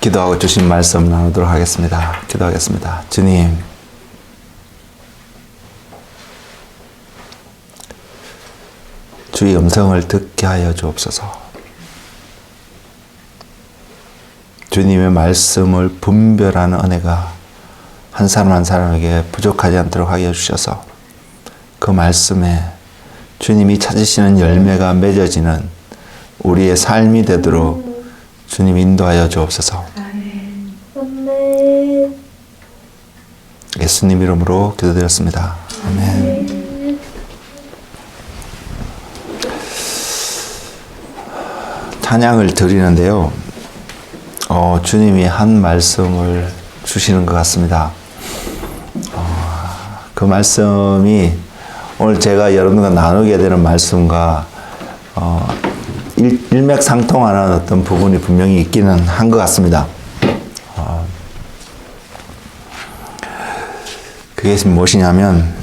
기도하고 주신 말씀 나누도록 하겠습니다. 기도하겠습니다. 주님, 주의 음성을 듣게 하여 주옵소서. 주님의 말씀을 분별하는 은혜가 한 사람 한 사람에게 부족하지 않도록 하여 주셔서 그 말씀에 주님이 찾으시는 열매가 맺어지는 우리의 삶이 되도록 주님 인도하여 주옵소서. 예수님 이름으로 기도드렸습니다. 아멘. 찬양을 드리는데요. 주님이 한 말씀을 주시는 것 같습니다. 그 말씀이 오늘 제가 여러분과 나누게 되는 말씀과 일맥상통하는 어떤 부분이 분명히 있기는 한 것 같습니다. 그게 무엇이냐면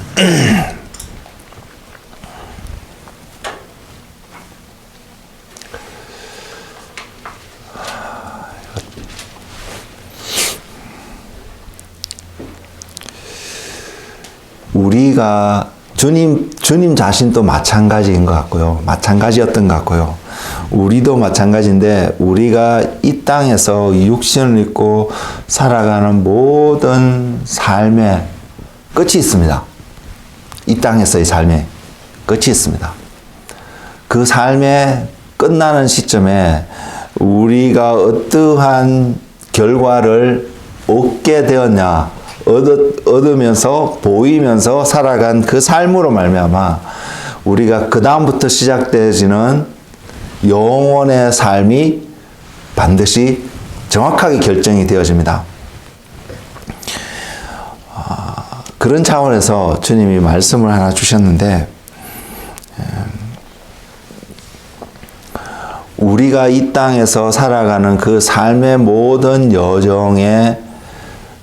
우리가 주님 자신도 마찬가지인 것 같고요. 마찬가지였던 것 같고요. 우리도 마찬가지인데 우리가 이 땅에서 육신을 입고 살아가는 모든 삶의 끝이 있습니다. 이 땅에서의 삶의 끝이 있습니다. 그 삶의 끝나는 시점에 우리가 어떠한 결과를 얻게 되었냐, 얻으면서 보이면서 살아간 그 삶으로 말미암아 우리가 그 다음부터 시작되어지는 영원의 삶이 반드시 정확하게 결정이 되어집니다. 그런 차원에서 주님이 말씀을 하나 주셨는데 우리가 이 땅에서 살아가는 그 삶의 모든 여정에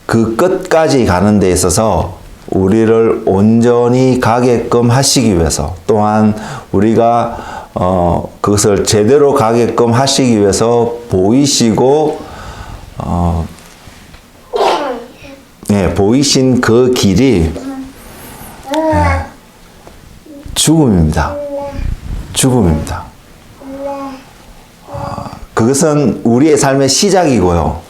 그 끝까지 가는 데 있어서 우리를 온전히 가게끔 하시기 위해서 또한 우리가 그것을 제대로 가게끔 하시기 위해서 보이시고 보이신 그 길이 죽음입니다. 죽음입니다. 그것은 우리의 삶의 시작이고요.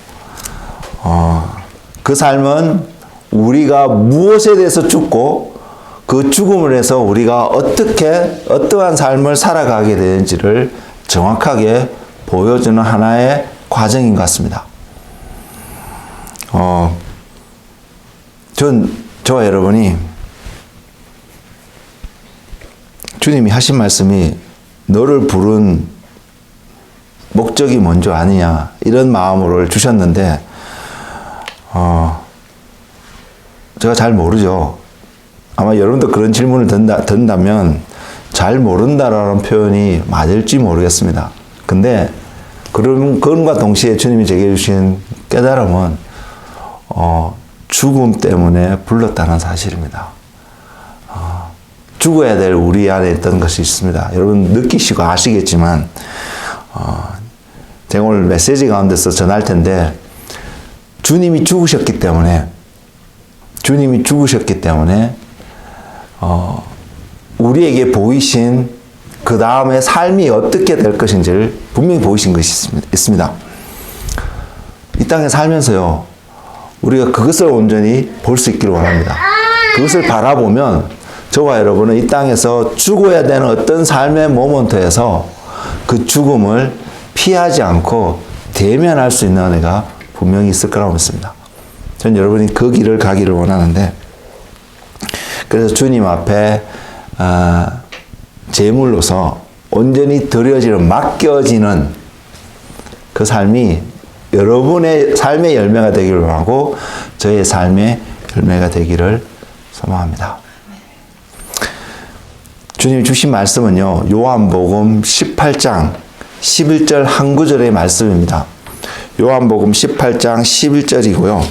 그 삶은 우리가 무엇에 대해서 죽고 그 죽음을 해서 우리가 어떠한 삶을 살아가게 되는지를 정확하게 보여주는 하나의 과정인 것 같습니다. 저와 여러분이 주님이 하신 말씀이 너를 부른 목적이 뭔지 아느냐 이런 마음을 주셨는데 제가 잘 모르죠. 아마 여러분도 그런 질문을 든다면 잘 모른다라는 표현이 맞을지 모르겠습니다. 근데 그런과 동시에 주님이 제게 주신 깨달음은 죽음 때문에 불렀다는 사실입니다. 죽어야 될 우리 안에 있던 것이 있습니다. 여러분 느끼시고 아시겠지만 제가 오늘 메시지 가운데서 전할 텐데 주님이 죽으셨기 때문에 우리에게 보이신 그 다음에 삶이 어떻게 될 것인지를 분명히 보이신 것이 있습니다. 이 땅에 살면서요, 우리가 그것을 온전히 볼 수 있기를 원합니다. 그것을 바라보면 저와 여러분은 이 땅에서 죽어야 되는 어떤 삶의 모먼트에서 그 죽음을 피하지 않고 대면할 수 있는 은혜가 분명히 있을 거라고 믿습니다. 전 여러분이 그 길을 가기를 원하는데, 그래서 주님 앞에 제물로서 온전히 드려지는, 맡겨지는 그 삶이 여러분의 삶의 열매가 되기를 원하고 저의 삶의 열매가 되기를 소망합니다. 주님이 주신 말씀은요, 요한복음 18장 11절 한 구절의 말씀입니다. 요한복음 18장 11절이고요.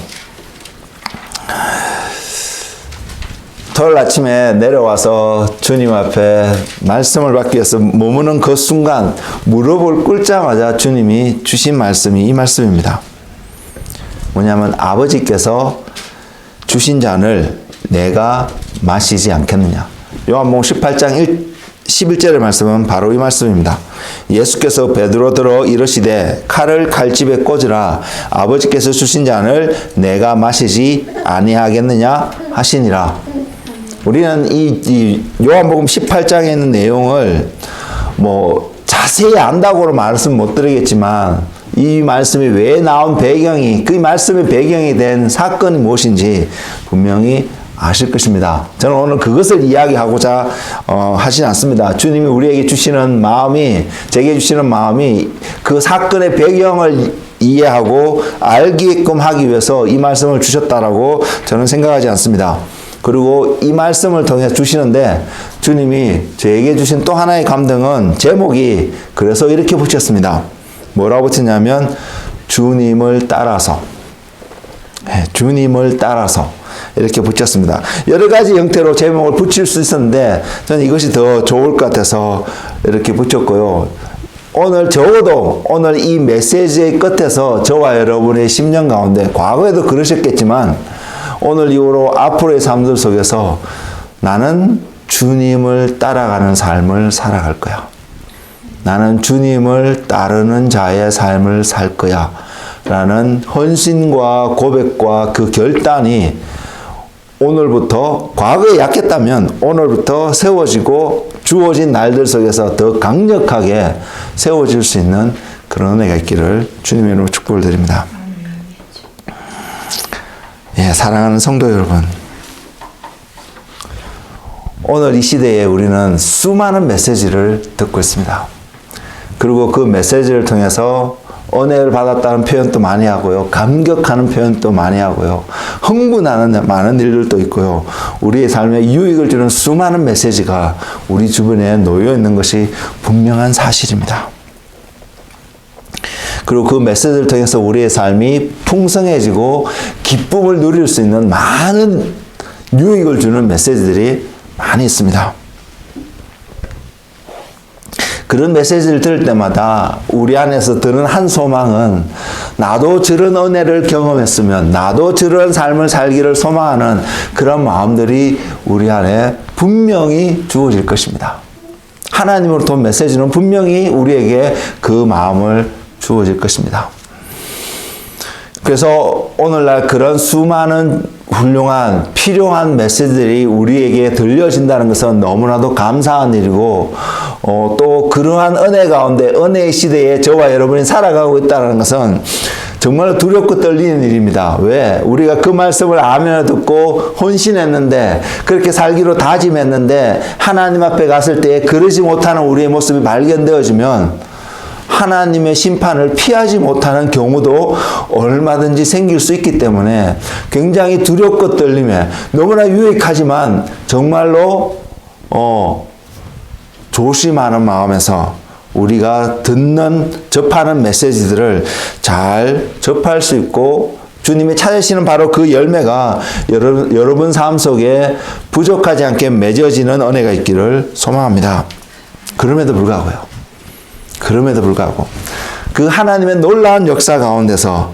토요일 아침에 내려와서 주님 앞에 말씀을 받기 위해서 머무는 그 순간 무릎을 꿇자마자 주님이 주신 말씀이 이 말씀입니다. 뭐냐면 아버지께서 주신 잔을 내가 마시지 않겠느냐. 요한복음 18장 11절의 말씀은 바로 이 말씀입니다. 예수께서 베드로 들어 이르시되 칼을 칼집에 꽂으라. 아버지께서 주신 잔을 내가 마시지 아니하겠느냐 하시니라. 우리는 이 요한복음 18장에 있는 내용을 뭐 자세히 안다고는 말씀 못 드리겠지만 이 말씀이 왜 나온 배경이, 그 말씀의 배경이 된 사건이 무엇인지 분명히 아실 것입니다. 저는 오늘 그것을 이야기하고자 하진 않습니다. 주님이 우리에게 주시는 마음이, 제게 주시는 마음이 그 사건의 배경을 이해하고 알게끔 하기 위해서 이 말씀을 주셨다라고 저는 생각하지 않습니다. 그리고 이 말씀을 통해 주시는데 주님이 저에게 주신 또 하나의 감동은 제목이 그래서 이렇게 붙였습니다. 뭐라고 붙였냐면 주님을 따라서. 주님을 따라서 이렇게 붙였습니다. 여러 가지 형태로 제목을 붙일 수 있었는데 저는 이것이 더 좋을 것 같아서 이렇게 붙였고요. 오늘 적어도 오늘 이 메시지의 끝에서 저와 여러분의 10년 가운데 과거에도 그러셨겠지만 오늘 이후로 앞으로의 삶들 속에서 나는 주님을 따라가는 삶을 살아갈 거야. 나는 주님을 따르는 자의 삶을 살 거야. 라는 헌신과 고백과 그 결단이 오늘부터, 과거에 약했다면 오늘부터 세워지고 주어진 날들 속에서 더 강력하게 세워질 수 있는 그런 은혜가 있기를 주님의 이름으로 축복을 드립니다. 예, 사랑하는 성도 여러분, 오늘 이 시대에 우리는 수많은 메시지를 듣고 있습니다. 그리고 그 메시지를 통해서 은혜를 받았다는 표현도 많이 하고요. 감격하는 표현도 많이 하고요. 흥분하는 많은 일들도 있고요. 우리의 삶에 유익을 주는 수많은 메시지가 우리 주변에 놓여 있는 것이 분명한 사실입니다. 그리고 그 메시지를 통해서 우리의 삶이 풍성해지고 기쁨을 누릴 수 있는 많은 유익을 주는 메시지들이 많이 있습니다. 그런 메시지를 들을 때마다 우리 안에서 드는 한 소망은 나도 저런 은혜를 경험했으면, 나도 저런 삶을 살기를 소망하는 그런 마음들이 우리 안에 분명히 주어질 것입니다. 하나님으로부터 온 메시지는 분명히 우리에게 그 마음을 주어질 것입니다. 그래서 오늘날 그런 수많은 훌륭한 필요한 메시지들이 우리에게 들려진다는 것은 너무나도 감사한 일이고 또 그러한 은혜 가운데 은혜의 시대에 저와 여러분이 살아가고 있다는 것은 정말 두렵고 떨리는 일입니다. 왜? 우리가 그 말씀을 아멘을 듣고 헌신했는데 그렇게 살기로 다짐했는데 하나님 앞에 갔을 때 그러지 못하는 우리의 모습이 발견되어지면 하나님의 심판을 피하지 못하는 경우도 얼마든지 생길 수 있기 때문에 굉장히 두렵고 떨림에 너무나 유익하지만 정말로 조심하는 마음에서 우리가 접하는 메시지들을 잘 접할 수 있고 주님이 찾으시는 바로 그 열매가 여러분 삶 속에 부족하지 않게 맺어지는 은혜가 있기를 소망합니다. 그럼에도 불구하고 그 하나님의 놀라운 역사 가운데서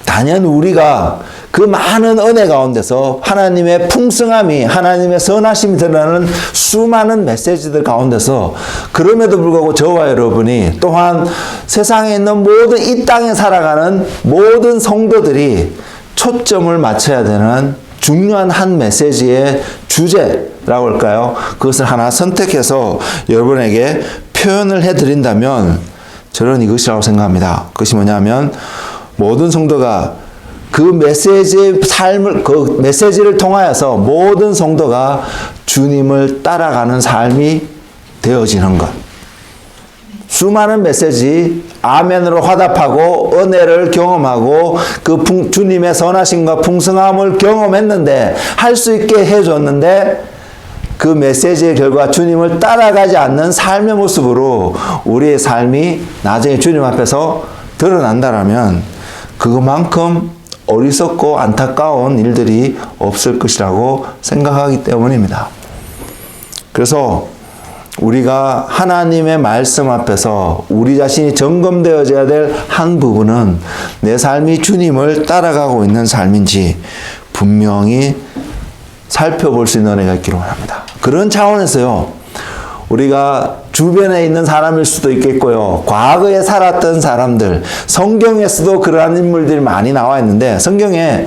단연 우리가 그 많은 은혜 가운데서 하나님의 풍성함이, 하나님의 선하심이 드러나는 수많은 메시지들 가운데서 그럼에도 불구하고 저와 여러분이 또한 세상에 있는 모든 이 땅에 살아가는 모든 성도들이 초점을 맞춰야 되는 중요한 한 메시지의 주제라고 할까요? 그것을 하나 선택해서 여러분에게 표현을 해드린다면 저는 이것이라고 생각합니다. 그것이 뭐냐면 모든 성도가 그 메시지를 통하여서 모든 성도가 주님을 따라가는 삶이 되어지는 것. 수많은 메시지, 아멘으로 화답하고 은혜를 경험하고 그 주님의 선하심과 풍성함을 경험했는데 할 수 있게 해줬는데 그 메시지의 결과 주님을 따라가지 않는 삶의 모습으로 우리의 삶이 나중에 주님 앞에서 드러난다라면 그것만큼 어리석고 안타까운 일들이 없을 것이라고 생각하기 때문입니다. 그래서 우리가 하나님의 말씀 앞에서 우리 자신이 점검되어져야 될 한 부분은 내 삶이 주님을 따라가고 있는 삶인지 분명히 살펴볼 수 있는 은혜가 있기를 원합니다. 그런 차원에서요, 우리가 주변에 있는 사람일 수도 있겠고요, 과거에 살았던 사람들, 성경에서도 그러한 인물들이 많이 나와 있는데, 성경에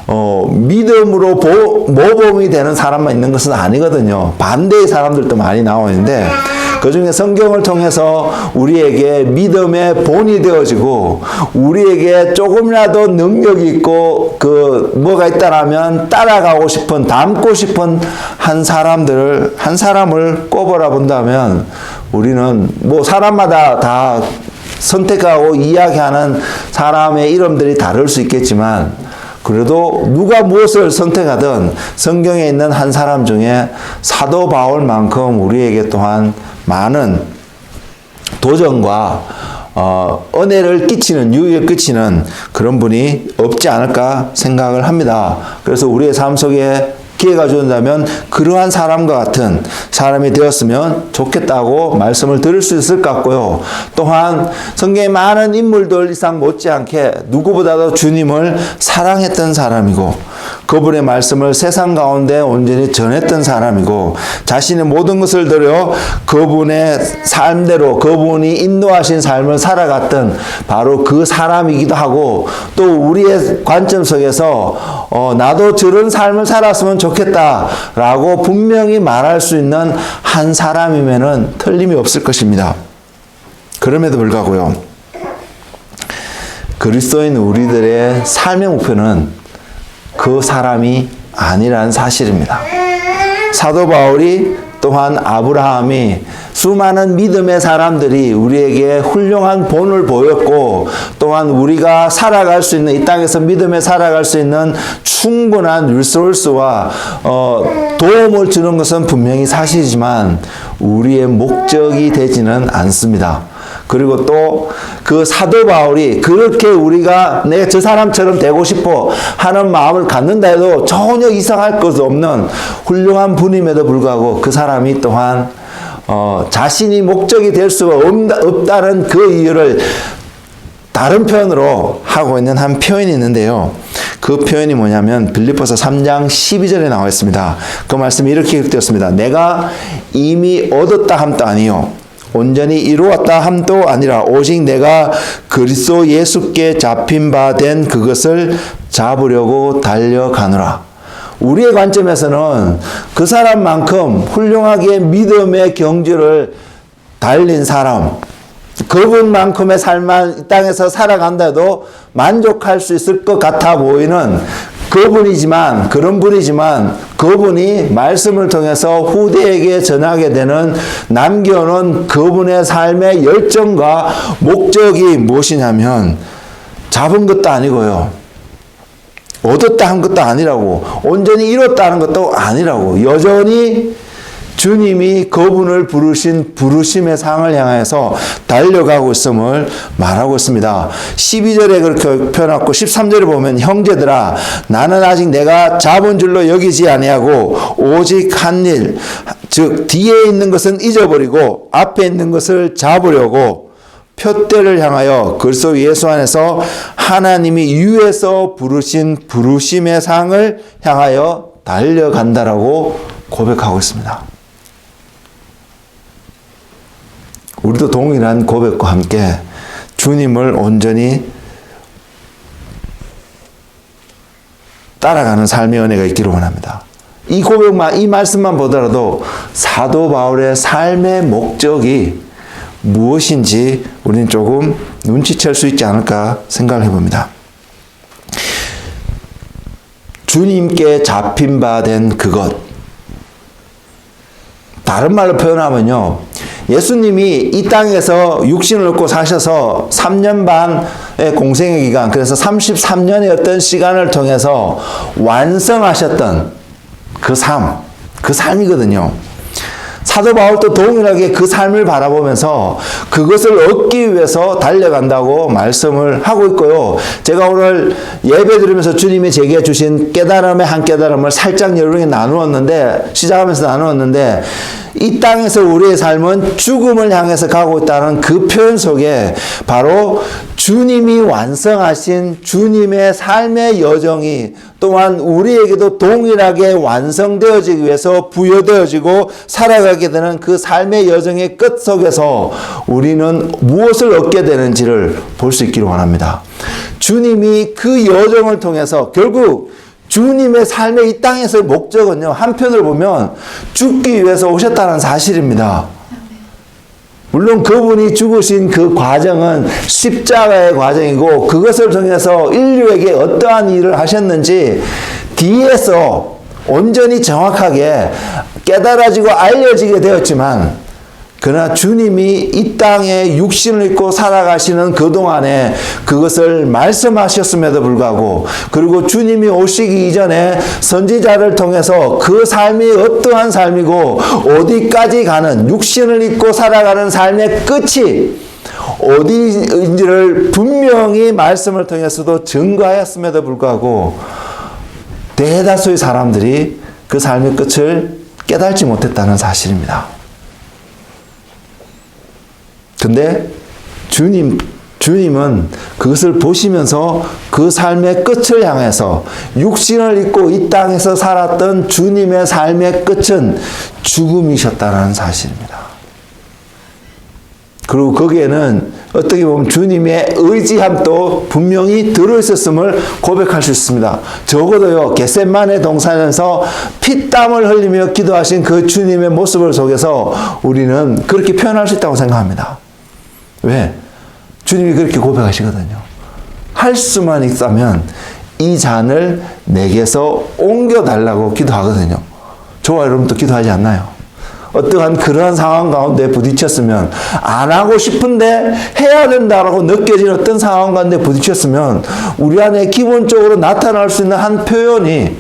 믿음으로 모범이 되는 사람만 있는 것은 아니거든요. 반대의 사람들도 많이 나와 있는데, 그 중에 성경을 통해서 우리에게 믿음의 본이 되어지고, 우리에게 조금이라도 능력이 있고, 뭐가 있다라면 따라가고 싶은, 닮고 싶은 한 사람을 꼽아라 본다면, 우리는 사람마다 다 선택하고 이야기하는 사람의 이름들이 다를 수 있겠지만, 그래도 누가 무엇을 선택하든 성경에 있는 한 사람 중에 사도 바울만큼 우리에게 또한 많은 도전과 은혜를 끼치는, 유익을 끼치는 그런 분이 없지 않을까 생각을 합니다. 그래서 우리의 삶 속에 기회가 주어진다면 그러한 사람과 같은 사람이 되었으면 좋겠다고 말씀을 드릴 수 있을 것 같고요. 또한 성경의 많은 인물들 이상 못지않게 누구보다도 주님을 사랑했던 사람이고, 그분의 말씀을 세상 가운데 온전히 전했던 사람이고, 자신의 모든 것을 들여 그분의 삶대로 그분이 인도하신 삶을 살아갔던 바로 그 사람이기도 하고, 또 우리의 관점 속에서 나도 저런 삶을 살았으면 좋겠다라고 분명히 말할 수 있는 한 사람이면은 틀림이 없을 것입니다. 그럼에도 불구하고요, 그리스도인 우리들의 삶의 목표는 그 사람이 아니라는 사실입니다. 사도 바울이, 또한 아브라함이, 수많은 믿음의 사람들이 우리에게 훌륭한 본을 보였고, 또한 우리가 살아갈 수 있는, 이 땅에서 믿음에 살아갈 수 있는 충분한 리소스와 도움을 주는 것은 분명히 사실이지만 우리의 목적이 되지는 않습니다. 그리고 또 그 사도 바울이 그렇게 우리가 내가 저 사람처럼 되고 싶어 하는 마음을 갖는다 해도 전혀 이상할 것 없는 훌륭한 분임에도 불구하고 그 사람이 또한 자신이 목적이 될 수가 없다는 그 이유를 다른 표현으로 하고 있는 한 표현이 있는데요. 그 표현이 뭐냐면 빌립보서 3장 12절에 나와 있습니다. 그 말씀이 이렇게 기록되었습니다. 내가 이미 얻었다 함도 아니요 온전히 이루었다 함도 아니라 오직 내가 그리스도 예수께 잡힌 바 된 그것을 잡으려고 달려가노라. 우리의 관점에서는 그 사람만큼 훌륭하게 믿음의 경주를 달린 사람, 그분만큼의 삶만 이 땅에서 살아간다 해도 만족할 수 있을 것 같아 보이는 그런 분이지만 그분이 말씀을 통해서 후대에게 전하게 되는, 남겨놓은 그분의 삶의 열정과 목적이 무엇이냐면 잡은 것도 아니고요, 얻었다 한 것도 아니라고, 온전히 이뤘다는 것도 아니라고, 여전히 주님이 그분을 부르신 부르심의 상을 향해서 달려가고 있음을 말하고 있습니다. 12절에 그렇게 표현하고 13절에 보면 형제들아 나는 아직 내가 잡은 줄로 여기지 아니하고 오직 한 일, 즉 뒤에 있는 것은 잊어버리고 앞에 있는 것을 잡으려고 표대를 향하여 그리스도 예수 안에서 하나님이 위에서 부르신 부르심의 상을 향하여 달려간다라고 고백하고 있습니다. 우리도 동일한 고백과 함께 주님을 온전히 따라가는 삶의 은혜가 있기를 원합니다. 이 고백만, 이 말씀만 보더라도 사도 바울의 삶의 목적이 무엇인지 우리는 조금 눈치챌 수 있지 않을까 생각을 해봅니다. 주님께 잡힌 바 된 그것. 다른 말로 표현하면요, 예수님이 이 땅에서 육신을 얻고 사셔서 3년 반의 공생의 기간, 그래서 33년의 어떤 시간을 통해서 완성하셨던 그 삶이거든요. 사도 바울도 동일하게 그 삶을 바라보면서 그것을 얻기 위해서 달려간다고 말씀을 하고 있고요. 제가 오늘 예배 드리면서 주님이 제게 주신 깨달음의 한 깨달음을 살짝 여러분에게 시작하면서 나누었는데, 이 땅에서 우리의 삶은 죽음을 향해서 가고 있다는 그 표현 속에 바로 주님이 완성하신 주님의 삶의 여정이 또한 우리에게도 동일하게 완성되어지기 위해서 부여되어지고 살아가게 되는 그 삶의 여정의 끝 속에서 우리는 무엇을 얻게 되는지를 볼 수 있기를 원합니다. 주님이 그 여정을 통해서 결국 주님의 삶의 이 땅에서의 목적은요, 한편을 보면 죽기 위해서 오셨다는 사실입니다. 물론 그분이 죽으신 그 과정은 십자가의 과정이고 그것을 통해서 인류에게 어떠한 일을 하셨는지 뒤에서 온전히 정확하게 깨달아지고 알려지게 되었지만 그러나 주님이 이 땅에 육신을 입고 살아가시는 그동안에 그것을 말씀하셨음에도 불구하고 그리고 주님이 오시기 이전에 선지자를 통해서 그 삶이 어떠한 삶이고 어디까지 가는 육신을 입고 살아가는 삶의 끝이 어디인지를 분명히 말씀을 통해서도 증거하였음에도 불구하고 대다수의 사람들이 그 삶의 끝을 깨닫지 못했다는 사실입니다. 근데 주님은 그것을 보시면서 그 삶의 끝을 향해서 육신을 입고 이 땅에서 살았던 주님의 삶의 끝은 죽음이셨다는 사실입니다. 그리고 거기에는 어떻게 보면 주님의 의지함도 분명히 들어있었음을 고백할 수 있습니다. 적어도요, 겟세마네 동산에서 피땀을 흘리며 기도하신 그 주님의 모습을 속에서 우리는 그렇게 표현할 수 있다고 생각합니다. 왜? 주님이 그렇게 고백하시거든요. 할 수만 있다면 이 잔을 내게서 옮겨달라고 기도하거든요. 저와 여러분도 기도하지 않나요? 어떠한 그러한 상황 가운데 부딪혔으면 안 하고 싶은데 해야 된다라고 느껴지는 어떤 상황 가운데 부딪혔으면 우리 안에 기본적으로 나타날 수 있는 한 표현이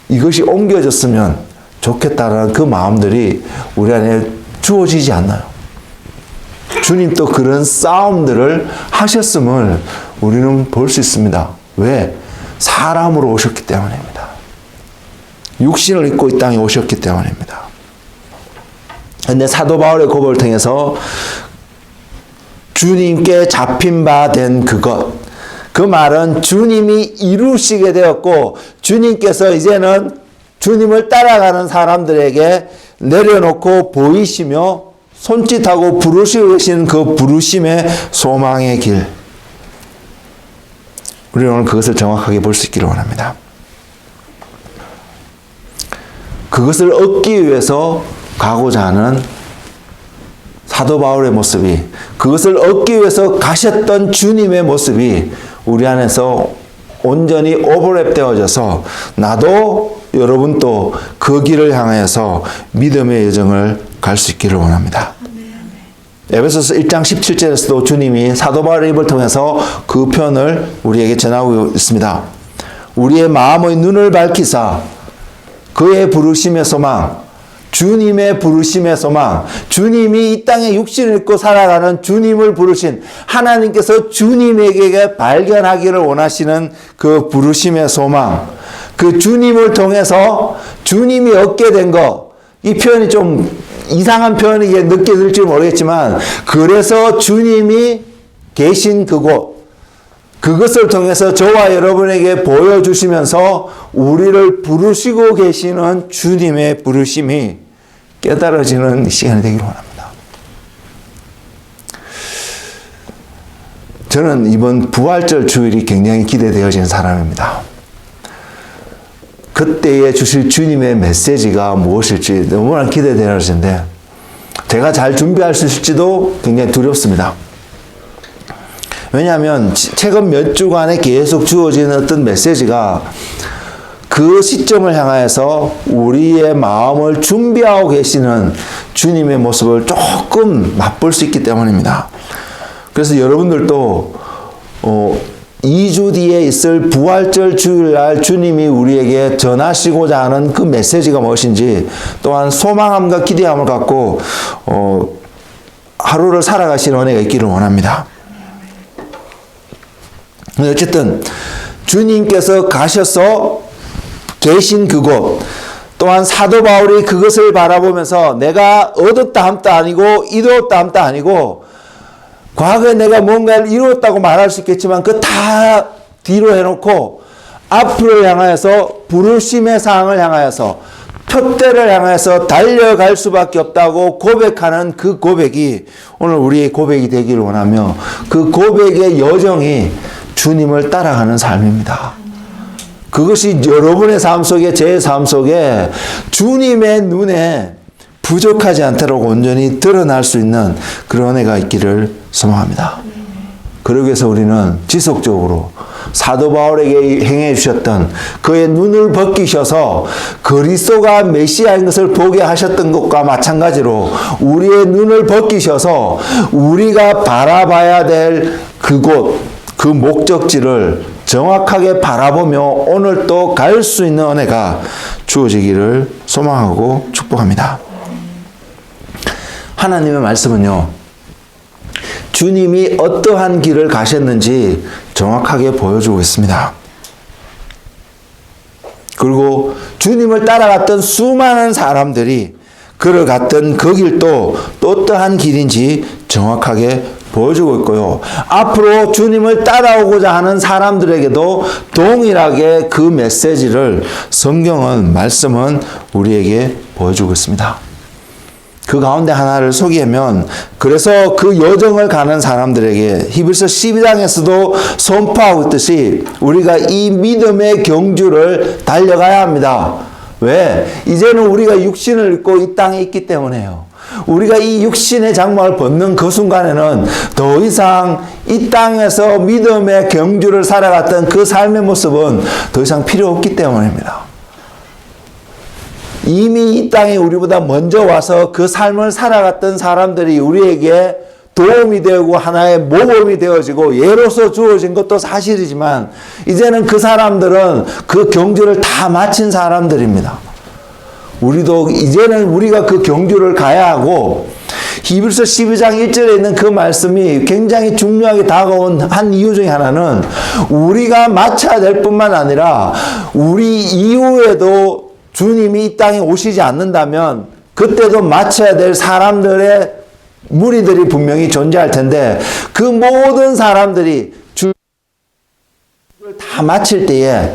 이것이 옮겨졌으면 좋겠다라는 그 마음들이 우리 안에 주어지지 않나요? 주님도 그런 싸움들을 하셨음을 우리는 볼 수 있습니다. 왜? 사람으로 오셨기 때문입니다. 육신을 입고 이 땅에 오셨기 때문입니다. 그런데 사도 바울의 고백을 통해서 주님께 잡힌 바 된 그것, 그 말은 주님이 이루시게 되었고 주님께서 이제는 주님을 따라가는 사람들에게 내려놓고 보이시며 손짓하고 부르시고 계신 그 부르심의 소망의 길. 우리는 오늘 그것을 정확하게 볼 수 있기를 원합니다. 그것을 얻기 위해서 가고자 하는 사도 바울의 모습이, 그것을 얻기 위해서 가셨던 주님의 모습이 우리 안에서 온전히 오버랩 되어져서 나도 여러분도 그 길을 향해서 믿음의 여정을 갈 수 있기를 원합니다. 에베소서 1장 17절에서도 주님이 사도 바울의 입을 통해서 그 표현을 우리에게 전하고 있습니다. 우리의 마음의 눈을 밝히사 그의 부르심의 소망, 주님의 부르심의 소망, 주님이 이 땅에 육신을 입고 살아가는 주님을 부르신 하나님께서 주님에게 발견하기를 원하시는 그 부르심의 소망, 그 주님을 통해서 주님이 얻게 된 것, 이 표현이 좀 이상한 표현이 느껴질지 모르겠지만 그래서 주님이 계신 그곳, 그것을 통해서 저와 여러분에게 보여주시면서 우리를 부르시고 계시는 주님의 부르심이 깨달아지는 시간이 되기를 원합니다. 저는 이번 부활절 주일이 굉장히 기대되어지는 사람입니다. 그때에 주실 주님의 메시지가 무엇일지 너무나 기대되어지는데 제가 잘 준비할 수 있을지도 굉장히 두렵습니다. 왜냐하면 최근 몇 주간에 계속 주어지는 어떤 메시지가 그 시점을 향하여서 우리의 마음을 준비하고 계시는 주님의 모습을 조금 맛볼 수 있기 때문입니다. 그래서 여러분들도 2주 뒤에 있을 부활절 주일날 주님이 우리에게 전하시고자 하는 그 메시지가 무엇인지 또한 소망함과 기대함을 갖고 하루를 살아가시는 은혜가 있기를 원합니다. 어쨌든 주님께서 가셔서 계신 그곳, 또한 사도 바울이 그것을 바라보면서 내가 얻었다 함도 아니고 이루었다 함도 아니고 과거에 내가 뭔가를 이루었다고 말할 수 있겠지만 그 다 뒤로 해놓고 앞으로 향하여서 부르심의 사항을 향하여서 표대를 향해서 달려갈 수밖에 없다고 고백하는 그 고백이 오늘 우리의 고백이 되기를 원하며 그 고백의 여정이 주님을 따라가는 삶입니다. 그것이 여러분의 삶 속에 제 삶 속에 주님의 눈에 부족하지 않도록 온전히 드러날 수 있는 그런 은혜가 있기를 소망합니다. 그러기 위해서 우리는 지속적으로 사도 바울에게 행해 주셨던 그의 눈을 벗기셔서 그리스도가 메시아인 것을 보게 하셨던 것과 마찬가지로 우리의 눈을 벗기셔서 우리가 바라봐야 될 그곳, 그 목적지를 정확하게 바라보며 오늘 또 갈 수 있는 은혜가 주어지기를 소망하고 축복합니다. 하나님의 말씀은요, 주님이 어떠한 길을 가셨는지 정확하게 보여주고 있습니다. 그리고 주님을 따라갔던 수많은 사람들이 걸어갔던 그 길도 또 어떠한 길인지 정확하게 보여주고 있고요. 앞으로 주님을 따라오고자 하는 사람들에게도 동일하게 그 메시지를 성경은, 말씀은 우리에게 보여주고 있습니다. 그 가운데 하나를 소개하면, 그래서 그 여정을 가는 사람들에게 히브리서 12장에서도 선포하고 있듯이 우리가 이 믿음의 경주를 달려가야 합니다. 왜? 이제는 우리가 육신을 입고 이 땅에 있기 때문에요. 우리가 이 육신의 장막을 벗는 그 순간에는 더 이상 이 땅에서 믿음의 경주를 살아갔던 그 삶의 모습은 더 이상 필요 없기 때문입니다. 이미 이 땅에 우리보다 먼저 와서 그 삶을 살아갔던 사람들이 우리에게 도움이 되고 하나의 모범이 되어지고 예로서 주어진 것도 사실이지만 이제는 그 사람들은 그 경주를 다 마친 사람들입니다. 우리도 이제는 우리가 그 경주를 가야 하고, 히브리서 12장 1절에 있는 그 말씀이 굉장히 중요하게 다가온 한 이유 중에 하나는 우리가 마쳐야 될 뿐만 아니라 우리 이후에도 주님이 이 땅에 오시지 않는다면 그때도 마쳐야 될 사람들의 무리들이 분명히 존재할 텐데 그 모든 사람들이 주님을 다 마칠 때에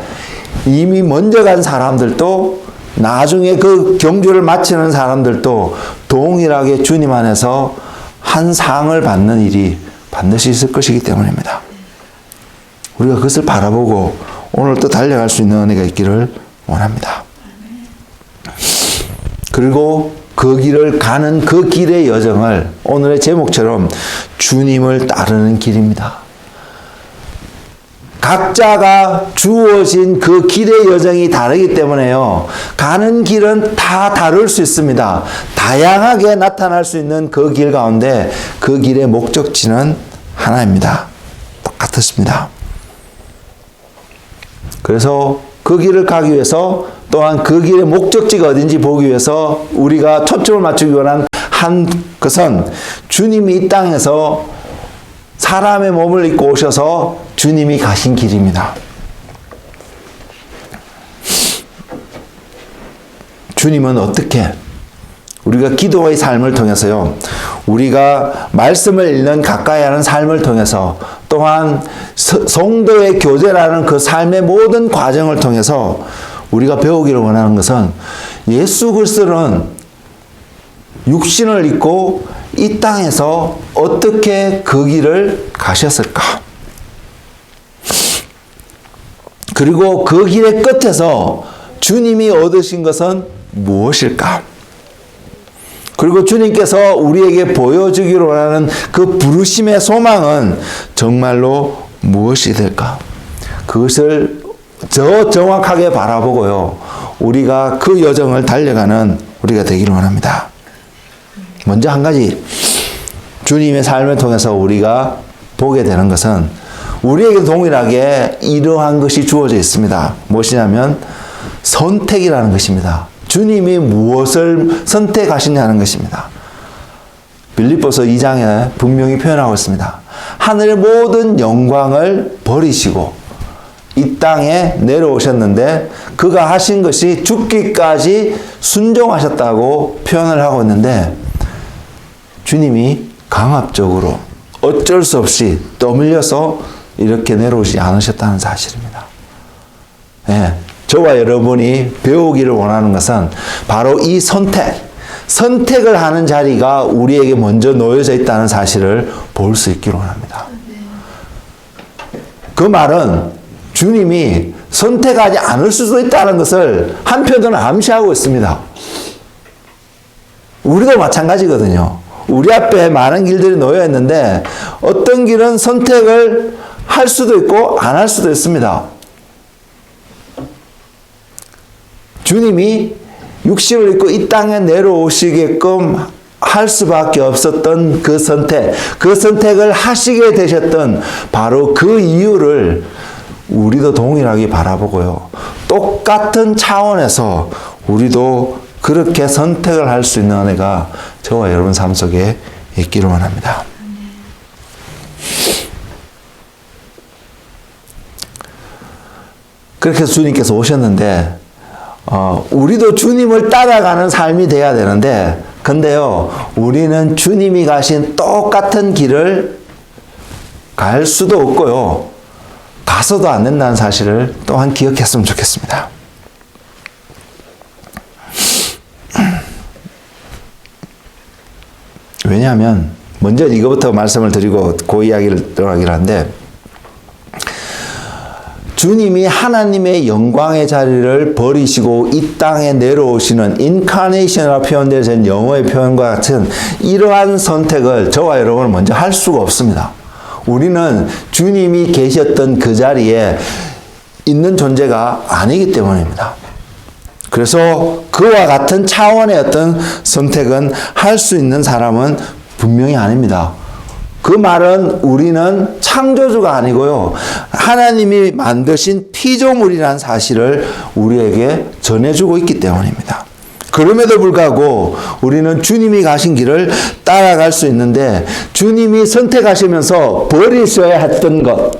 이미 먼저 간 사람들도 나중에 그 경주를 마치는 사람들도 동일하게 주님 안에서 한 상을 받는 일이 반드시 있을 것이기 때문입니다. 우리가 그것을 바라보고 오늘 또 달려갈 수 있는 은혜가 있기를 원합니다. 그리고 그 길을 가는 그 길의 여정을 오늘의 제목처럼 주님을 따르는 길입니다. 각자가 주어진 그 길의 여정이 다르기 때문에요. 가는 길은 다 다를 수 있습니다. 다양하게 나타날 수 있는 그 길 가운데 그 길의 목적지는 하나입니다. 똑같습니다. 그래서 그 길을 가기 위해서 또한 그 길의 목적지가 어딘지 보기 위해서 우리가 초점을 맞추기 원한 한 것은 주님이 이 땅에서 사람의 몸을 입고 오셔서 주님이 가신 길입니다. 주님은 어떻게 우리가 기도의 삶을 통해서요, 우리가 말씀을 읽는 가까이 하는 삶을 통해서 또한 성도의 교제라는 그 삶의 모든 과정을 통해서 우리가 배우기를 원하는 것은 예수 그리스도는 육신을 입고 이 땅에서 어떻게 그 길을 가셨을까? 그리고 그 길의 끝에서 주님이 얻으신 것은 무엇일까? 그리고 주님께서 우리에게 보여주기로 원하는 그 부르심의 소망은 정말로 무엇이 될까? 그것을 더 정확하게 바라보고요, 우리가 그 여정을 달려가는 우리가 되기를 원합니다. 먼저 한 가지, 주님의 삶을 통해서 우리가 보게 되는 것은 우리에게 동일하게 이러한 것이 주어져 있습니다. 무엇이냐면 선택이라는 것입니다. 주님이 무엇을 선택하시냐는 것입니다. 빌립보서 2장에 분명히 표현하고 있습니다. 하늘의 모든 영광을 버리시고 이 땅에 내려오셨는데 그가 하신 것이 죽기까지 순종하셨다고 표현을 하고 있는데 주님이 강압적으로 어쩔 수 없이 떠밀려서 이렇게 내려오지 않으셨다는 사실입니다. 예, 저와 여러분이 배우기를 원하는 것은 바로 이 선택을 하는 자리가 우리에게 먼저 놓여져 있다는 사실을 볼 수 있기를 원합니다. 그 말은 주님이 선택하지 않을 수도 있다는 것을 한편으로는 암시하고 있습니다. 우리도 마찬가지거든요. 우리 앞에 많은 길들이 놓여 있는데 어떤 길은 선택을 할 수도 있고 안 할 수도 있습니다. 주님이 육신을 입고 이 땅에 내려오시게끔 할 수밖에 없었던 그 선택을 하시게 되셨던 바로 그 이유를 우리도 동일하게 바라보고요. 똑같은 차원에서 우리도 그렇게 선택을 할 수 있는 은혜가 저와 여러분 삶 속에 있기를 원합니다. 그렇게 주님께서 오셨는데 우리도 주님을 따라가는 삶이 돼야 되는데 근데요 우리는 주님이 가신 똑같은 길을 갈 수도 없고요 가서도 안 된다는 사실을 또한 기억했으면 좋겠습니다. 왜냐하면 먼저 이거부터 말씀을 드리고 그 이야기를 들어가기로 하는데 주님이 하나님의 영광의 자리를 버리시고 이 땅에 내려오시는 인카네이션이라고 표현되어진 영어의 표현과 같은 이러한 선택을 저와 여러분은 먼저 할 수가 없습니다. 우리는 주님이 계셨던 그 자리에 있는 존재가 아니기 때문입니다. 그래서 그와 같은 차원의 어떤 선택은 할 수 있는 사람은 분명히 아닙니다. 그 말은 우리는 창조주가 아니고요. 하나님이 만드신 피조물이라는 사실을 우리에게 전해주고 있기 때문입니다. 그럼에도 불구하고 우리는 주님이 가신 길을 따라갈 수 있는데 주님이 선택하시면서 버리셔야 했던 것,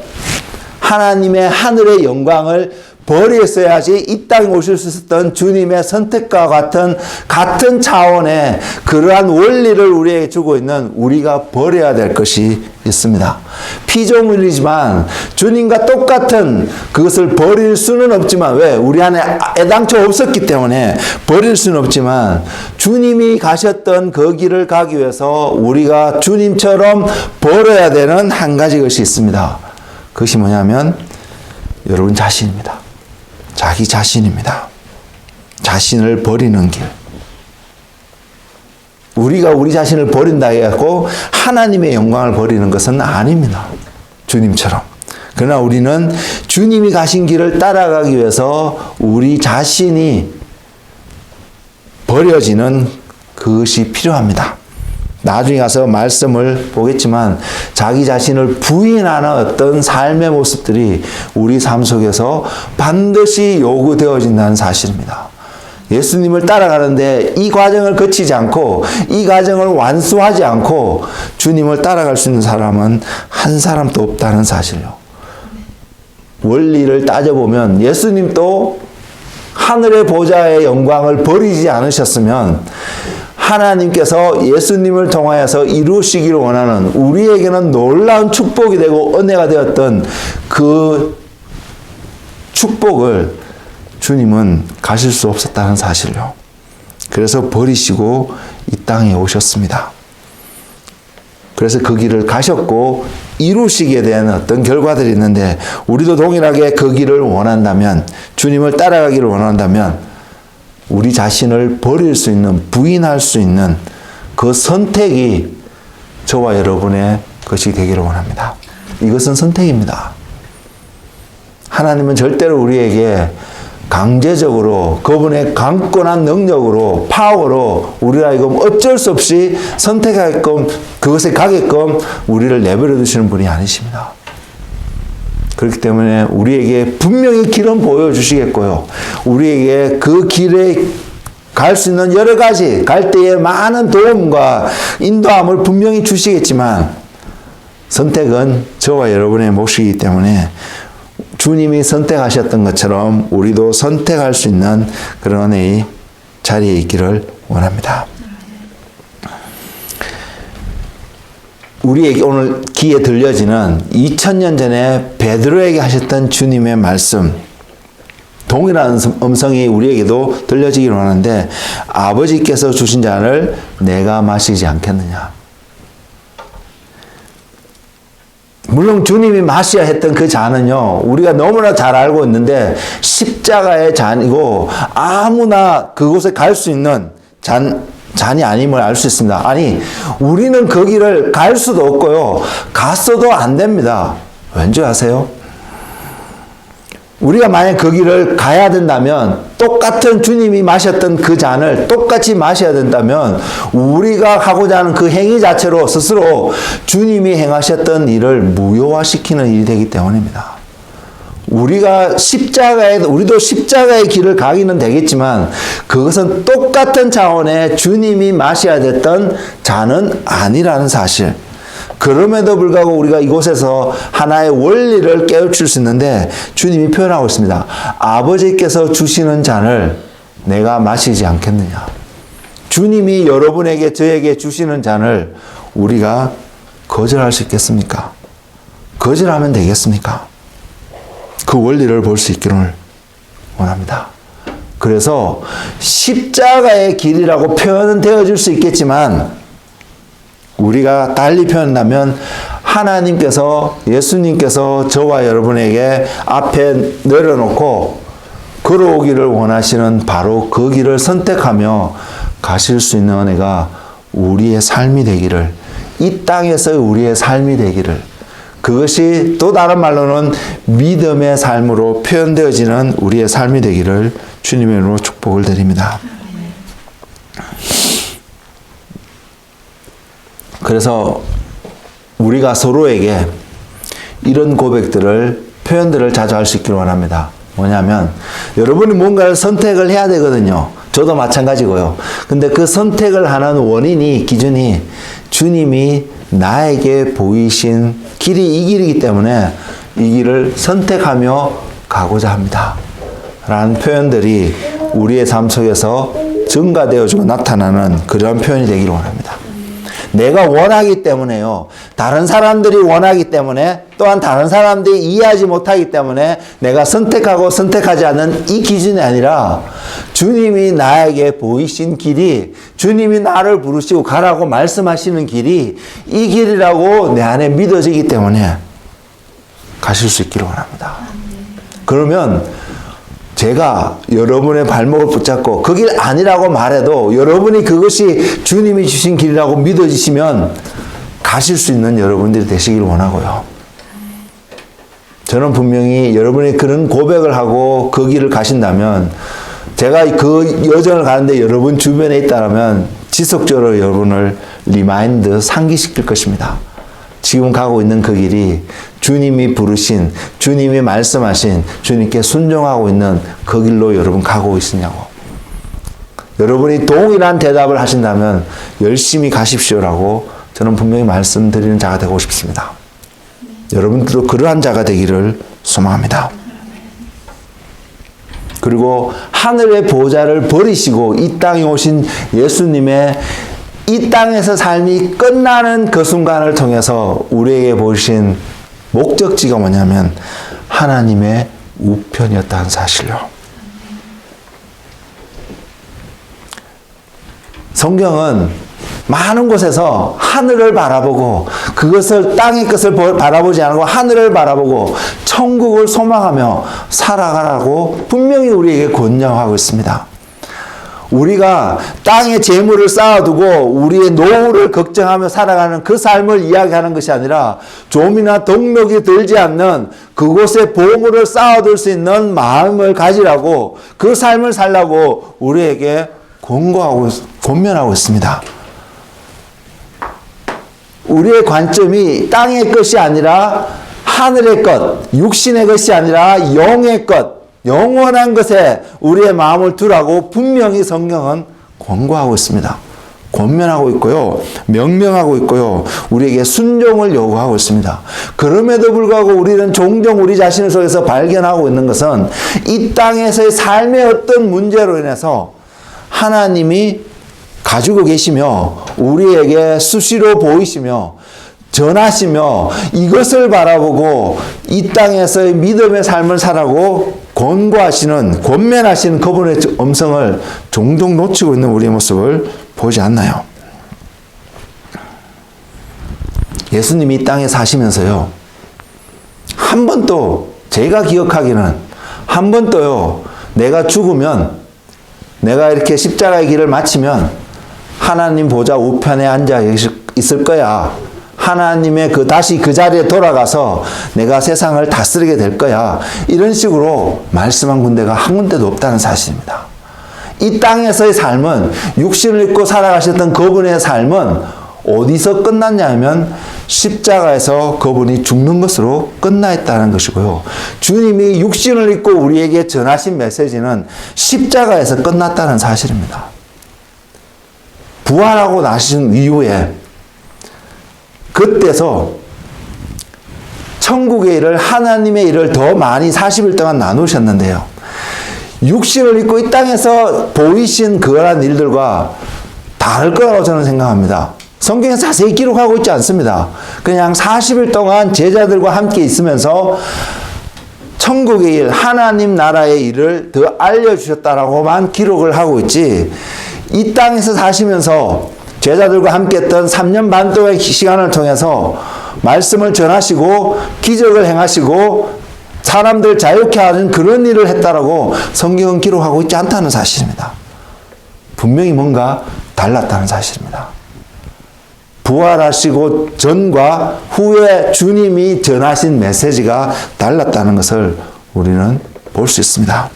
하나님의 하늘의 영광을 버렸어야지 이 땅에 오실 수 있었던 주님의 선택과 같은 차원의 그러한 원리를 우리에게 주고 있는 우리가 버려야 될 것이 있습니다. 피조물이지만 주님과 똑같은 그것을 버릴 수는 없지만 왜? 우리 안에 애당초 없었기 때문에 버릴 수는 없지만 주님이 가셨던 그 길을 가기 위해서 우리가 주님처럼 버려야 되는 한 가지 것이 있습니다. 그것이 뭐냐면 여러분 자신입니다. 자기 자신입니다. 자신을 버리는 길. 우리가 우리 자신을 버린다 해갖고 하나님의 영광을 버리는 것은 아닙니다. 주님처럼. 그러나 우리는 주님이 가신 길을 따라가기 위해서 우리 자신이 버려지는 그것이 필요합니다. 나중에 가서 말씀을 보겠지만 자기 자신을 부인하는 어떤 삶의 모습들이 우리 삶 속에서 반드시 요구되어진다는 사실입니다. 예수님을 따라가는데 이 과정을 거치지 않고 이 과정을 완수하지 않고 주님을 따라갈 수 있는 사람은 한 사람도 없다는 사실이요. 원리를 따져보면 예수님도 하늘의 보좌의 영광을 버리지 않으셨으면 하나님께서 예수님을 통하여서 이루시기를 원하는 우리에게는 놀라운 축복이 되고 은혜가 되었던 그 축복을 주님은 가실 수 없었다는 사실이요. 그래서 버리시고 이 땅에 오셨습니다. 그래서 그 길을 가셨고 이루시게 된 어떤 결과들이 있는데 우리도 동일하게 그 길을 원한다면 주님을 따라가기를 원한다면 우리 자신을 버릴 수 있는, 부인할 수 있는 그 선택이 저와 여러분의 것이 되기를 원합니다. 이것은 선택입니다. 하나님은 절대로 우리에게 강제적으로 그분의 강권한 능력으로 파워로 우리가 이거 어쩔 수 없이 선택하게끔 그것에 가게끔 우리를 내버려 두시는 분이 아니십니다. 그렇기 때문에 우리에게 분명히 길은 보여주시겠고요. 우리에게 그 길에 갈 수 있는 여러 가지 갈 때에 많은 도움과 인도함을 분명히 주시겠지만 선택은 저와 여러분의 몫이기 때문에 주님이 선택하셨던 것처럼 우리도 선택할 수 있는 그런 은혜의 자리에 있기를 원합니다. 우리에게 오늘 귀에 들려지는 2000년 전에 베드로에게 하셨던 주님의 말씀, 동일한 음성이 우리에게도 들려지기를 원하는데, 아버지께서 주신 잔을 내가 마시지 않겠느냐. 물론 주님이 마셔야 했던 그 잔은요, 우리가 너무나 잘 알고 있는데 십자가의 잔이고 아무나 그곳에 갈 수 있는 잔이 아님을 알 수 있습니다. 아니, 우리는 거기를 갈 수도 없고요, 갔어도 안 됩니다. 왠지 아세요? 우리가 만약 거기를 가야 된다면, 똑같은 주님이 마셨던 그 잔을 똑같이 마셔야 된다면, 우리가 하고자 하는 그 행위 자체로 스스로 주님이 행하셨던 일을 무효화시키는 일이 되기 때문입니다. 우리도 십자가의 길을 가기는 되겠지만, 그것은 똑같은 차원의 주님이 마셔야 됐던 잔은 아니라는 사실. 그럼에도 불구하고 우리가 이곳에서 하나의 원리를 깨우칠 수 있는데, 주님이 표현하고 있습니다. 아버지께서 주시는 잔을 내가 마시지 않겠느냐. 주님이 여러분에게, 저에게 주시는 잔을 우리가 거절할 수 있겠습니까? 거절하면 되겠습니까? 그 원리를 볼 수 있기를 원합니다. 그래서 십자가의 길이라고 표현은 되어질 수 있겠지만, 우리가 달리 표현한다면 하나님께서, 예수님께서 저와 여러분에게 앞에 내려놓고 걸어오기를 원하시는 바로 그 길을 선택하며 가실 수 있는 은혜가 우리의 삶이 되기를, 이 땅에서 우리의 삶이 되기를, 그것이 또 다른 말로는 믿음의 삶으로 표현되어지는 우리의 삶이 되기를 주님의 이름으로 축복을 드립니다. 그래서 우리가 서로에게 이런 고백들을, 표현들을 자주 할 수 있기를 원합니다. 뭐냐면, 여러분이 뭔가를 선택을 해야 되거든요. 저도 마찬가지고요. 근데 그 선택을 하는 원인이, 기준이 주님이 나에게 보이신 길이 이 길이기 때문에 이 길을 선택하며 가고자 합니다. 라는 표현들이 우리의 삶 속에서 증가되어지고 나타나는 그런 표현이 되기를 원합니다. 내가 원하기 때문에요. 다른 사람들이 원하기 때문에, 또한 다른 사람들이 이해하지 못하기 때문에 내가 선택하고 선택하지 않는 이 기준이 아니라, 주님이 나에게 보이신 길이, 주님이 나를 부르시고 가라고 말씀하시는 길이 이 길이라고 내 안에 믿어지기 때문에 가실 수 있기를 원합니다. 그러면 제가 여러분의 발목을 붙잡고 그 길 아니라고 말해도 여러분이 그것이 주님이 주신 길이라고 믿어지시면 가실 수 있는 여러분들이 되시길 원하고요. 저는 분명히 여러분이 그런 고백을 하고 그 길을 가신다면, 제가 그 여정을 가는데 여러분 주변에 있다면 지속적으로 여러분을 리마인드, 상기시킬 것입니다. 지금 가고 있는 그 길이 주님이 부르신, 주님이 말씀하신, 주님께 순종하고 있는 그 길로 여러분 가고 있으냐고. 여러분이 동일한 대답을 하신다면 열심히 가십시오라고 저는 분명히 말씀드리는 자가 되고 싶습니다. 여러분들도 그러한 자가 되기를 소망합니다. 그리고 하늘의 보좌를 버리시고 이 땅에 오신 예수님의 이 땅에서 삶이 끝나는 그 순간을 통해서 우리에게 보이신 목적지가 뭐냐면 하나님의 우편이었다는 사실요. 성경은 많은 곳에서 하늘을 바라보고, 그것을, 땅의 것을 바라보지 않고 하늘을 바라보고 천국을 소망하며 살아가라고 분명히 우리에게 권장하고 있습니다. 우리가 땅에 재물을 쌓아두고 우리의 노후를 걱정하며 살아가는 그 삶을 이야기하는 것이 아니라, 좀이나 덕력이 들지 않는 그곳에 보물을 쌓아둘 수 있는 마음을 가지라고, 그 삶을 살라고 우리에게 권면하고 있습니다. 우리의 관점이 땅의 것이 아니라 하늘의 것, 육신의 것이 아니라 영의 것, 영원한 것에 우리의 마음을 두라고 분명히 성경은 권고하고 있습니다. 권면하고 있고요. 명령하고 있고요. 우리에게 순종을 요구하고 있습니다. 그럼에도 불구하고 우리는 종종 우리 자신 속에서 발견하고 있는 것은 이 땅에서의 삶의 어떤 문제로 인해서 하나님이 가지고 계시며 우리에게 수시로 보이시며 전하시며 이것을 바라보고 이 땅에서의 믿음의 삶을 살라고 권면하시는 그분의 음성을 종종 놓치고 있는 우리의 모습을 보지 않나요? 예수님이 이 땅에 사시면서요, 한 번도 제가 기억하기는 한 번도요, 내가 죽으면, 내가 이렇게 십자가의 길을 마치면 하나님 보좌 우편에 앉아 있을 거야. 하나님의 다시 그 자리에 돌아가서 내가 세상을 다스리게 될 거야. 이런 식으로 말씀한 군데가 한 군데도 없다는 사실입니다. 이 땅에서의 삶은, 육신을 입고 살아가셨던 그분의 삶은 어디서 끝났냐면 십자가에서 그분이 죽는 것으로 끝나 있다는 것이고요. 주님이 육신을 입고 우리에게 전하신 메시지는 십자가에서 끝났다는 사실입니다. 부활하고 나신 이후에 그때서 천국의 일을, 하나님의 일을 더 많이 40일 동안 나누셨는데요. 육신을 입고 이 땅에서 보이신 그러한 일들과 다를 거라고 저는 생각합니다. 성경에 자세히 기록하고 있지 않습니다. 그냥 40일 동안 제자들과 함께 있으면서 천국의 일, 하나님 나라의 일을 더 알려주셨다라고만 기록을 하고 있지, 이 땅에서 사시면서 제자들과 함께 했던 3년 반 동의 시간을 통해서 말씀을 전하시고 기적을 행하시고 사람들 자유케 하는 그런 일을 했다라고 성경은 기록하고 있지 않다는 사실입니다. 분명히 뭔가 달랐다는 사실입니다. 부활하시고 전과 후에 주님이 전하신 메시지가 달랐다는 것을 우리는 볼 수 있습니다.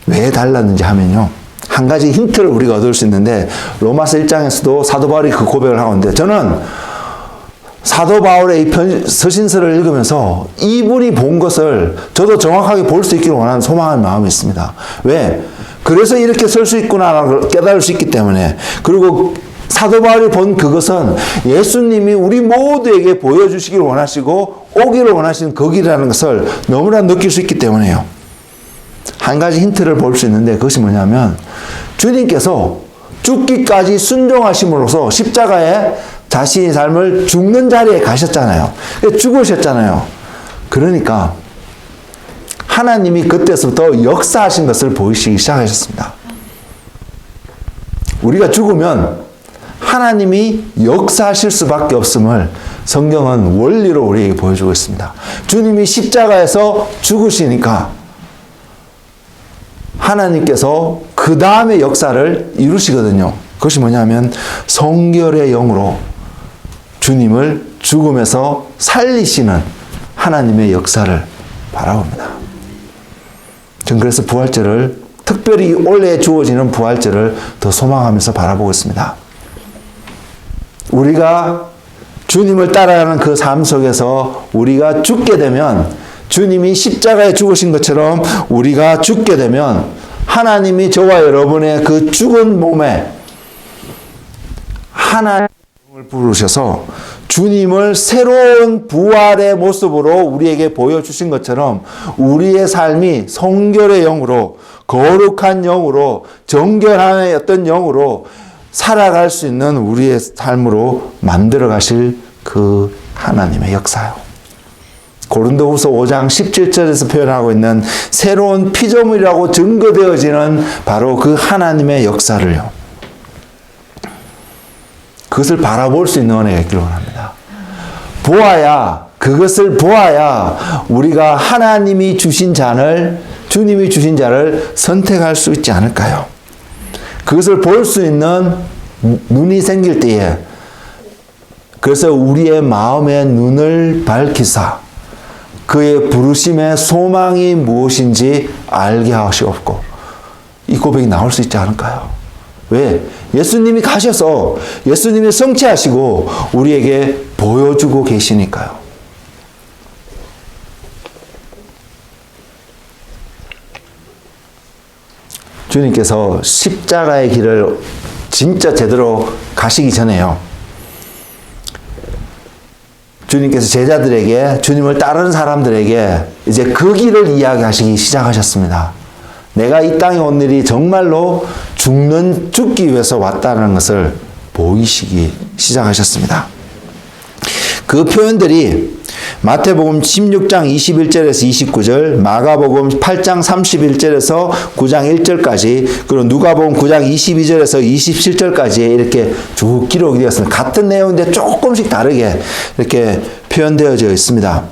왜 달랐는지 하면요, 한 가지 힌트를 우리가 얻을 수 있는데, 로마서 1장에서도 사도 바울이 그 고백을 하고 있는데, 저는 사도 바울의 이 서신서를 읽으면서 이분이 본 것을 저도 정확하게 볼 수 있기를 원하는 소망하는 마음이 있습니다. 왜? 그래서 이렇게 설 수 있구나라고 깨달을 수 있기 때문에. 그리고 사도 바울이 본 그것은 예수님이 우리 모두에게 보여주시기를 원하시고 오기를 원하시는 그 길이라는 것을 너무나 느낄 수 있기 때문에요. 한 가지 힌트를 볼 수 있는데, 그것이 뭐냐면 주님께서 죽기까지 순종하심으로써 십자가에 자신의 삶을 죽는 자리에 가셨잖아요. 죽으셨잖아요. 그러니까 하나님이 그때서부터 역사하신 것을 보이시기 시작하셨습니다. 우리가 죽으면 하나님이 역사하실 수밖에 없음을 성경은 원리로 우리에게 보여주고 있습니다. 주님이 십자가에서 죽으시니까 하나님께서 그 다음에 역사를 이루시거든요. 그것이 뭐냐면 성결의 영으로 주님을 죽음에서 살리시는 하나님의 역사를 바라봅니다. 전 그래서 부활절을, 특별히 올해 주어지는 부활절을 더 소망하면서 바라보고 있습니다. 우리가 주님을 따라가는 그 삶 속에서 우리가 죽게 되면, 주님이 십자가에 죽으신 것처럼 우리가 죽게 되면 하나님이 저와 여러분의 그 죽은 몸에 하나님을 부르셔서 주님을 새로운 부활의 모습으로 우리에게 보여주신 것처럼 우리의 삶이 성결의 영으로, 거룩한 영으로, 정결함의 어떤 영으로 살아갈 수 있는 우리의 삶으로 만들어 가실 그 하나님의 역사요. 고린도후서 5장 17절에서 표현하고 있는 새로운 피조물이라고 증거되어지는 바로 그 하나님의 역사를요, 그것을 바라볼 수 있는 은혜가 있기를 원합니다. 그것을 보아야 우리가 하나님이 주신 주님이 주신 자를 선택할 수 있지 않을까요? 그것을 볼 수 있는 눈이 생길 때에, 그래서 우리의 마음의 눈을 밝히사 그의 부르심의 소망이 무엇인지 알게 하시옵고, 이 고백이 나올 수 있지 않을까요? 왜? 예수님이 가셔서 예수님이 성취하시고 우리에게 보여주고 계시니까요. 주님께서 십자가의 길을 진짜 제대로 가시기 전에요. 주님께서 제자들에게, 주님을 따르는 사람들에게 이제 그 길을 이야기하시기 시작하셨습니다. 내가 이 땅에 온 일이 정말로 죽기 위해서 왔다는 것을 보이시기 시작하셨습니다. 그 표현들이 마태복음 16장 21절에서 29절, 마가복음 8장 31절에서 9장 1절까지, 그리고 누가복음 9장 22절에서 27절까지 이렇게 쭉 기록이 되었습니다. 같은 내용인데 조금씩 다르게 이렇게 표현되어져 있습니다.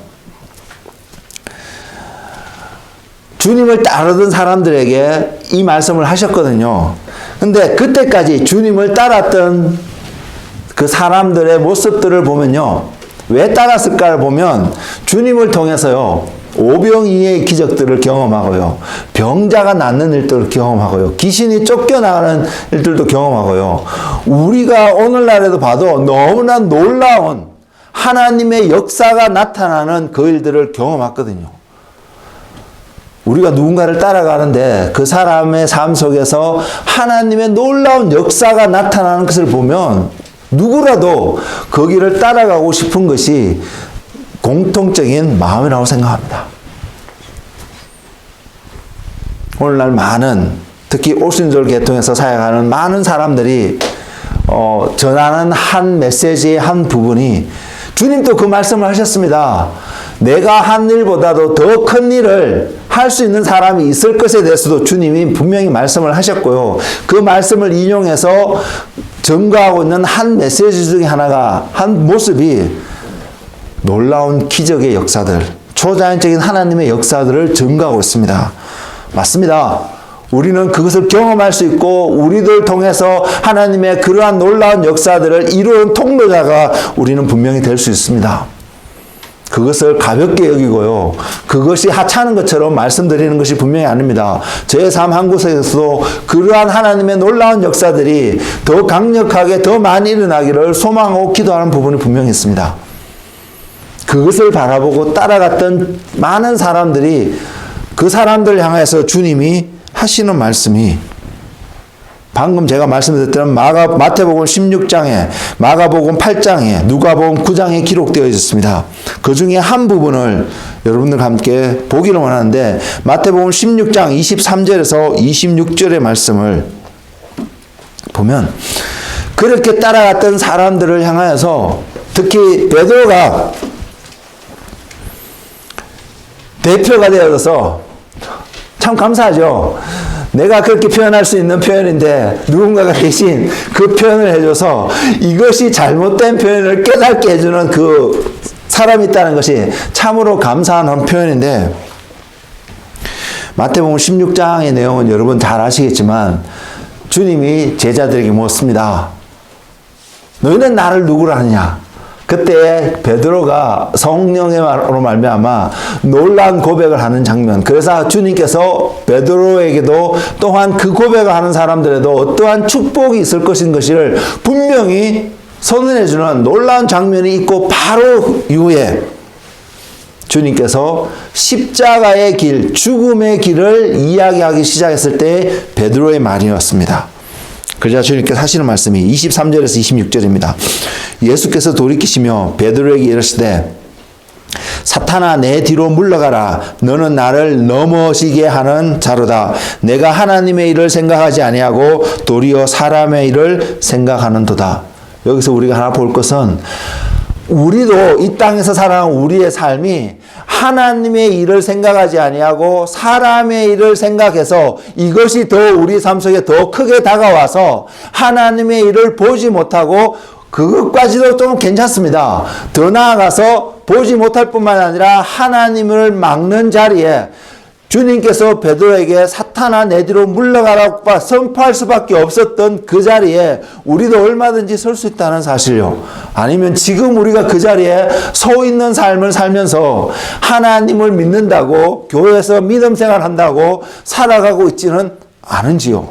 주님을 따르던 사람들에게 이 말씀을 하셨거든요. 근데 그때까지 주님을 따랐던 그 사람들의 모습들을 보면요, 왜 따랐을까를 보면 주님을 통해서요, 오병이의 기적들을 경험하고요, 병자가 낫는 일들을 경험하고요, 귀신이 쫓겨나가는 일들도 경험하고요, 우리가 오늘날에도 봐도 너무나 놀라운 하나님의 역사가 나타나는 그 일들을 경험했거든요. 우리가 누군가를 따라가는데 그 사람의 삶 속에서 하나님의 놀라운 역사가 나타나는 것을 보면 누구라도 거기를 따라가고 싶은 것이 공통적인 마음이라고 생각합니다. 오늘날 많은, 특히 오순절 계통에서 사역하는 많은 사람들이 전하는 한 메시지의 한 부분이, 주님도 그 말씀을 하셨습니다. 내가 한 일보다도 더 큰 일을 할 수 있는 사람이 있을 것에 대해서도 주님이 분명히 말씀을 하셨고요. 그 말씀을 인용해서 증거하고 있는 한 메시지 중에 하나가, 한 모습이 놀라운 기적의 역사들, 초자연적인 하나님의 역사들을 증거하고 있습니다. 맞습니다. 우리는 그것을 경험할 수 있고 우리들 통해서 하나님의 그러한 놀라운 역사들을 이루는 통로자가 우리는 분명히 될 수 있습니다. 그것을 가볍게 여기고요, 그것이 하찮은 것처럼 말씀드리는 것이 분명히 아닙니다. 제 삶 한 곳에서도 그러한 하나님의 놀라운 역사들이 더 강력하게 더 많이 일어나기를 소망하고 기도하는 부분이 분명히 있습니다. 그것을 바라보고 따라갔던 많은 사람들이, 그 사람들을 향해서 주님이 하시는 말씀이 방금 제가 말씀드렸던 마태복음 16장에, 마가복음 8장에, 누가복음 9장에 기록되어 있습니다. 그 중에 한 부분을 여러분들과 함께 보기를 원하는데, 마태복음 16장 23절에서 26절의 말씀을 보면, 그렇게 따라갔던 사람들을 향하여서 특히 베드로가 대표가 되어서, 참 감사하죠. 내가 그렇게 표현할 수 있는 표현인데 누군가가 대신 그 표현을 해줘서 이것이 잘못된 표현을 깨닫게 해주는 그 사람이 있다는 것이 참으로 감사한 표현인데, 마태복음 16장의 내용은 여러분 잘 아시겠지만 주님이 제자들에게 묻습니다. 너희는 나를 누구라 하느냐? 그때 베드로가 성령으로 말미암아 놀라운 고백을 하는 장면. 그래서 주님께서 베드로에게도 또한 그 고백을 하는 사람들에도 어떠한 축복이 있을 것을 분명히 선언해주는 놀라운 장면이 있고, 바로 이후에 주님께서 십자가의 길, 죽음의 길을 이야기하기 시작했을 때 베드로의 말이었습니다. 그러자 주님께서 하시는 말씀이 23절에서 26절입니다. 예수께서 돌이키시며 베드로에게 이르시되, 사탄아 내 뒤로 물러가라. 너는 나를 넘어지게 하는 자로다. 내가 하나님의 일을 생각하지 아니하고 도리어 사람의 일을 생각하는도다. 여기서 우리가 하나 볼 것은, 우리도 이 땅에서 살아가는 우리의 삶이 하나님의 일을 생각하지 아니하고 사람의 일을 생각해서 이것이 더 우리 삶 속에 더 크게 다가와서 하나님의 일을 보지 못하고, 그것까지도 좀 괜찮습니다. 더 나아가서 보지 못할 뿐만 아니라 하나님을 막는 자리에 주님께서 베드로에게 사탄아 내 뒤로 물러가라고 선포할 수밖에 없었던 그 자리에 우리도 얼마든지 설 수 있다는 사실요. 아니면 지금 우리가 그 자리에 서 있는 삶을 살면서 하나님을 믿는다고, 교회에서 믿음 생활한다고 살아가고 있지는 않은지요.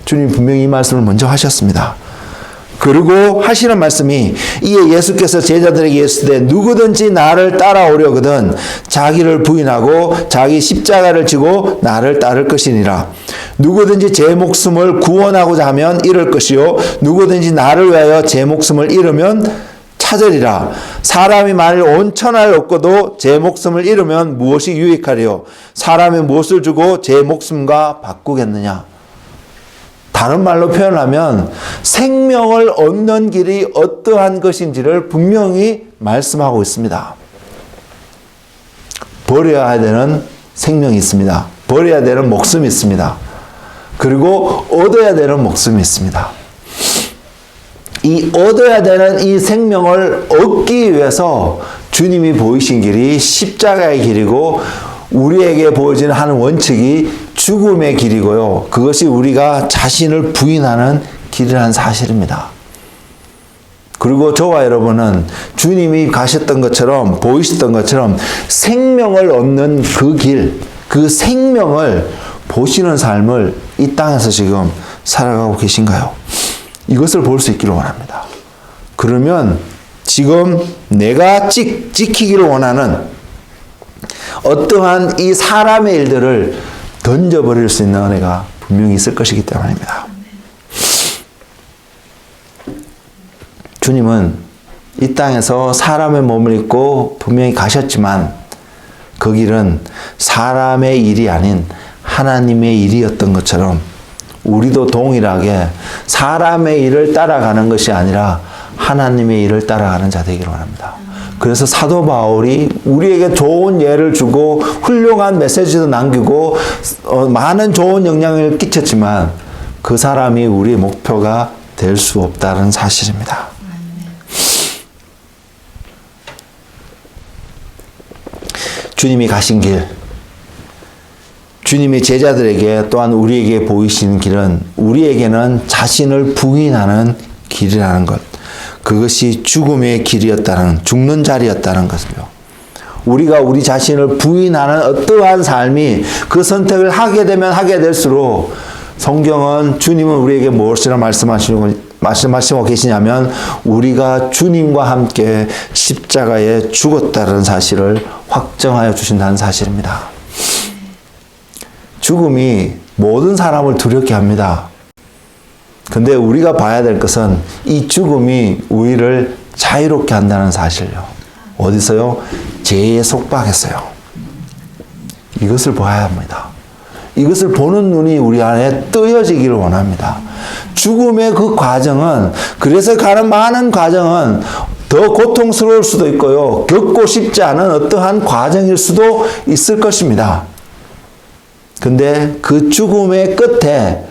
주님 분명히 이 말씀을 먼저 하셨습니다. 그리고 하시는 말씀이 이에 예수께서 제자들에게 이르시되 누구든지 나를 따라오려거든 자기를 부인하고 자기 십자가를 지고 나를 따를 것이니라. 누구든지 제 목숨을 구원하고자 하면 잃을 것이요 누구든지 나를 위하여 제 목숨을 잃으면 찾으리라. 사람이 만일 온 천하를 얻고도 제 목숨을 잃으면 무엇이 유익하리요? 사람이 무엇을 주고 제 목숨과 바꾸겠느냐? 다른 말로 표현하면 생명을 얻는 길이 어떠한 것인지를 분명히 말씀하고 있습니다. 버려야 되는 생명이 있습니다. 버려야 되는 목숨이 있습니다. 그리고 얻어야 되는 목숨이 있습니다. 이 얻어야 되는 이 생명을 얻기 위해서 주님이 보이신 길이 십자가의 길이고 우리에게 보여지는 한 원칙이 죽음의 길이고요. 그것이 우리가 자신을 부인하는 길이라는 사실입니다. 그리고 저와 여러분은 주님이 가셨던 것처럼 보이셨던 것처럼 생명을 얻는 그 길, 그 생명을 보시는 삶을 이 땅에서 지금 살아가고 계신가요? 이것을 볼 수 있기를 원합니다. 그러면 지금 내가 지키기를 원하는 어떠한 이 사람의 일들을 던져버릴 수 있는 은혜가 분명히 있을 것이기 때문입니다. 주님은 이 땅에서 사람의 몸을 입고 분명히 가셨지만 그 길은 사람의 일이 아닌 하나님의 일이었던 것처럼 우리도 동일하게 사람의 일을 따라가는 것이 아니라 하나님의 일을 따라가는 자 되기를 원합니다. 그래서 사도 바울이 우리에게 좋은 예를 주고 훌륭한 메시지도 남기고 많은 좋은 영향을 끼쳤지만 그 사람이 우리의 목표가 될 수 없다는 사실입니다. 주님이 가신 길, 주님이 제자들에게 또한 우리에게 보이신 길은 우리에게는 자신을 부인하는 길이라는 것. 그것이 죽음의 길이었다는, 죽는 자리였다는 것이요. 우리가 우리 자신을 부인하는 어떠한 삶이 그 선택을 하게 되면 하게 될수록 성경은 주님은 우리에게 무엇이라 말씀하시고 계시냐면 우리가 주님과 함께 십자가에 죽었다는 사실을 확정하여 주신다는 사실입니다. 죽음이 모든 사람을 두렵게 합니다. 근데 우리가 봐야 될 것은 이 죽음이 우리를 자유롭게 한다는 사실이요. 어디서요? 죄에 속박했어요. 이것을 봐야 합니다. 이것을 보는 눈이 우리 안에 뜨여지기를 원합니다. 죽음의 그 과정은, 그래서 가는 많은 과정은 더 고통스러울 수도 있고요. 겪고 싶지 않은 어떠한 과정일 수도 있을 것입니다. 근데 그 죽음의 끝에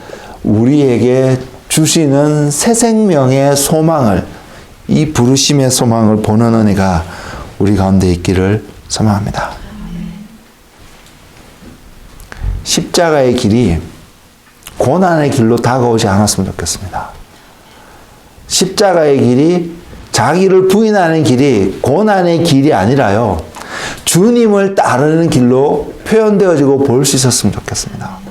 우리에게 주시는 새 생명의 소망을, 이 부르심의 소망을 보는 은혜가 우리 가운데 있기를 소망합니다. 십자가의 길이 고난의 길로 다가오지 않았으면 좋겠습니다. 십자가의 길이, 자기를 부인하는 길이 고난의 길이 아니라요, 주님을 따르는 길로 표현되어지고 볼 수 있었으면 좋겠습니다.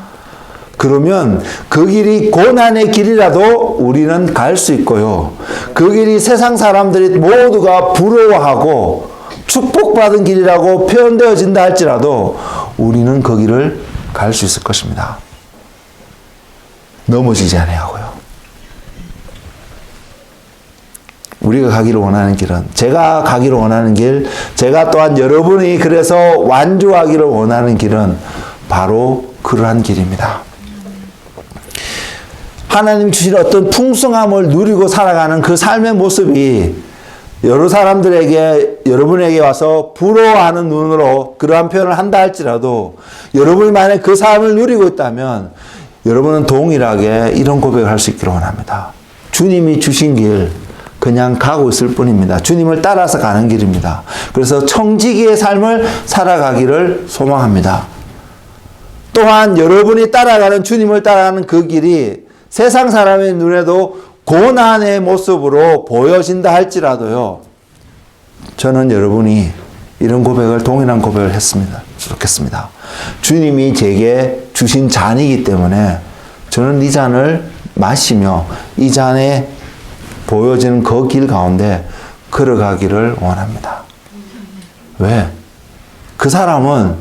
그러면 그 길이 고난의 길이라도 우리는 갈 수 있고요. 그 길이 세상 사람들이 모두가 부러워하고 축복받은 길이라고 표현되어진다 할지라도 우리는 그 길을 갈 수 있을 것입니다. 넘어지지 아니하고요. 우리가 가기를 원하는 길은, 제가 가기를 원하는 길, 제가 또한 여러분이 그래서 완주하기를 원하는 길은 바로 그러한 길입니다. 하나님 주신 어떤 풍성함을 누리고 살아가는 그 삶의 모습이 여러 사람들에게, 여러분에게 와서 부러워하는 눈으로 그러한 표현을 한다 할지라도 여러분이 만약 그 삶을 누리고 있다면 여러분은 동일하게 이런 고백을 할 수 있기를 원합니다. 주님이 주신 길 그냥 가고 있을 뿐입니다. 주님을 따라서 가는 길입니다. 그래서 청지기의 삶을 살아가기를 소망합니다. 또한 여러분이 따라가는, 주님을 따라가는 그 길이 세상 사람의 눈에도 고난의 모습으로 보여진다 할지라도요, 저는 여러분이 이런 고백을, 동일한 고백을 했습니다. 좋겠습니다. 주님이 제게 주신 잔이기 때문에 저는 이 잔을 마시며 이 잔에 보여지는 그 길 가운데 걸어가기를 원합니다. 왜? 그 사람은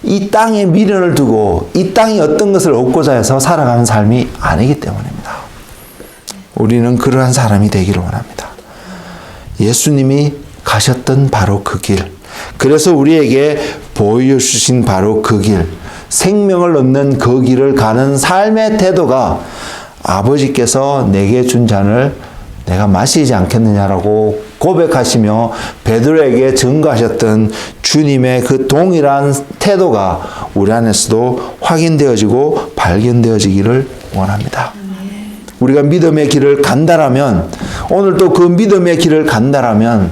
이 땅에 미련을 두고 이 땅이 어떤 것을 얻고자 해서 살아가는 삶이 아니기 때문입니다. 우리는 그러한 사람이 되기를 원합니다. 예수님이 가셨던 바로 그 길, 그래서 우리에게 보여주신 바로 그 길, 생명을 얻는 그 길을 가는 삶의 태도가 아버지께서 내게 준 잔을 내가 마시지 않겠느냐라고 고백하시며 베드로에게 증거하셨던 주님의 그 동일한 태도가 우리 안에서도 확인되어지고 발견되어지기를 원합니다. 우리가 믿음의 길을 간다라면, 오늘도 그 믿음의 길을 간다라면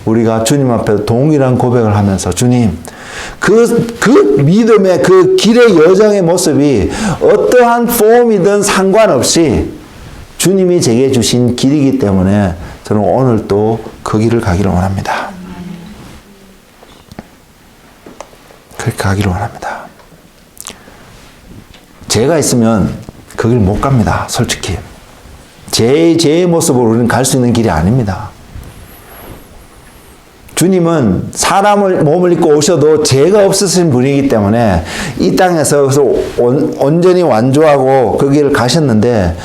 우리가 주님 앞에 동일한 고백을 하면서, 주님, 그 믿음의 그 길의 여정의 모습이 어떠한 폼이든 상관없이 주님이 제게 주신 길이기 때문에 저는 오늘 또 그 길을 가기를 원합니다. 그렇게 가기를 원합니다. 제가 있으면 그 길 못 갑니다. 솔직히. 제 모습으로 우리는 갈 수 있는 길이 아닙니다. 주님은 사람을 몸을 입고 오셔도 죄가 없으신 분이기 때문에 이 땅에서 온전히 완주하고 그 길을 가셨는데,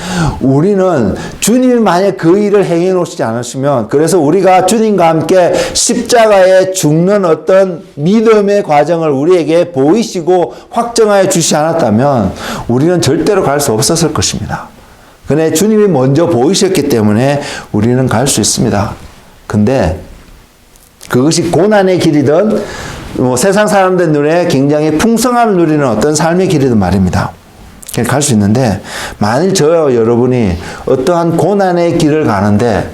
우리는 주님이 만약 그 일을 행해 놓으시지 않으시면, 그래서 우리가 주님과 함께 십자가에 죽는 어떤 믿음의 과정을 우리에게 보이시고 확정하여 주시지 않았다면 우리는 절대로 갈 수 없었을 것입니다. 그런데 주님이 먼저 보이셨기 때문에 우리는 갈 수 있습니다. 근데 그것이 고난의 길이든 세상 사람들 눈에 굉장히 풍성함을 누리는 어떤 삶의 길이든 말입니다. 갈 수 있는데, 만일 저와 여러분이 어떠한 고난의 길을 가는데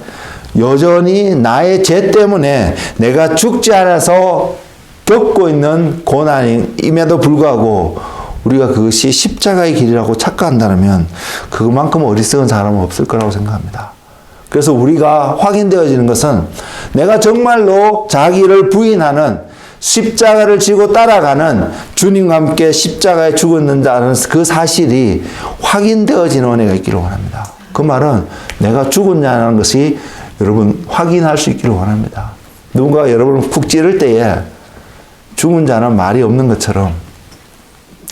여전히 나의 죄 때문에 내가 죽지 않아서 겪고 있는 고난임에도 불구하고 우리가 그것이 십자가의 길이라고 착각한다면 그만큼 어리석은 사람은 없을 거라고 생각합니다. 그래서 우리가 확인되어지는 것은 내가 정말로 자기를 부인하는, 십자가를 지고 따라가는, 주님과 함께 십자가에 죽었는다는 그 사실이 확인되어지는 은혜가 있기를 원합니다. 그 말은 내가 죽었냐는 것이 여러분 확인할 수 있기를 원합니다. 누군가 여러분을 푹 찌를 때에 죽은 자는 말이 없는 것처럼,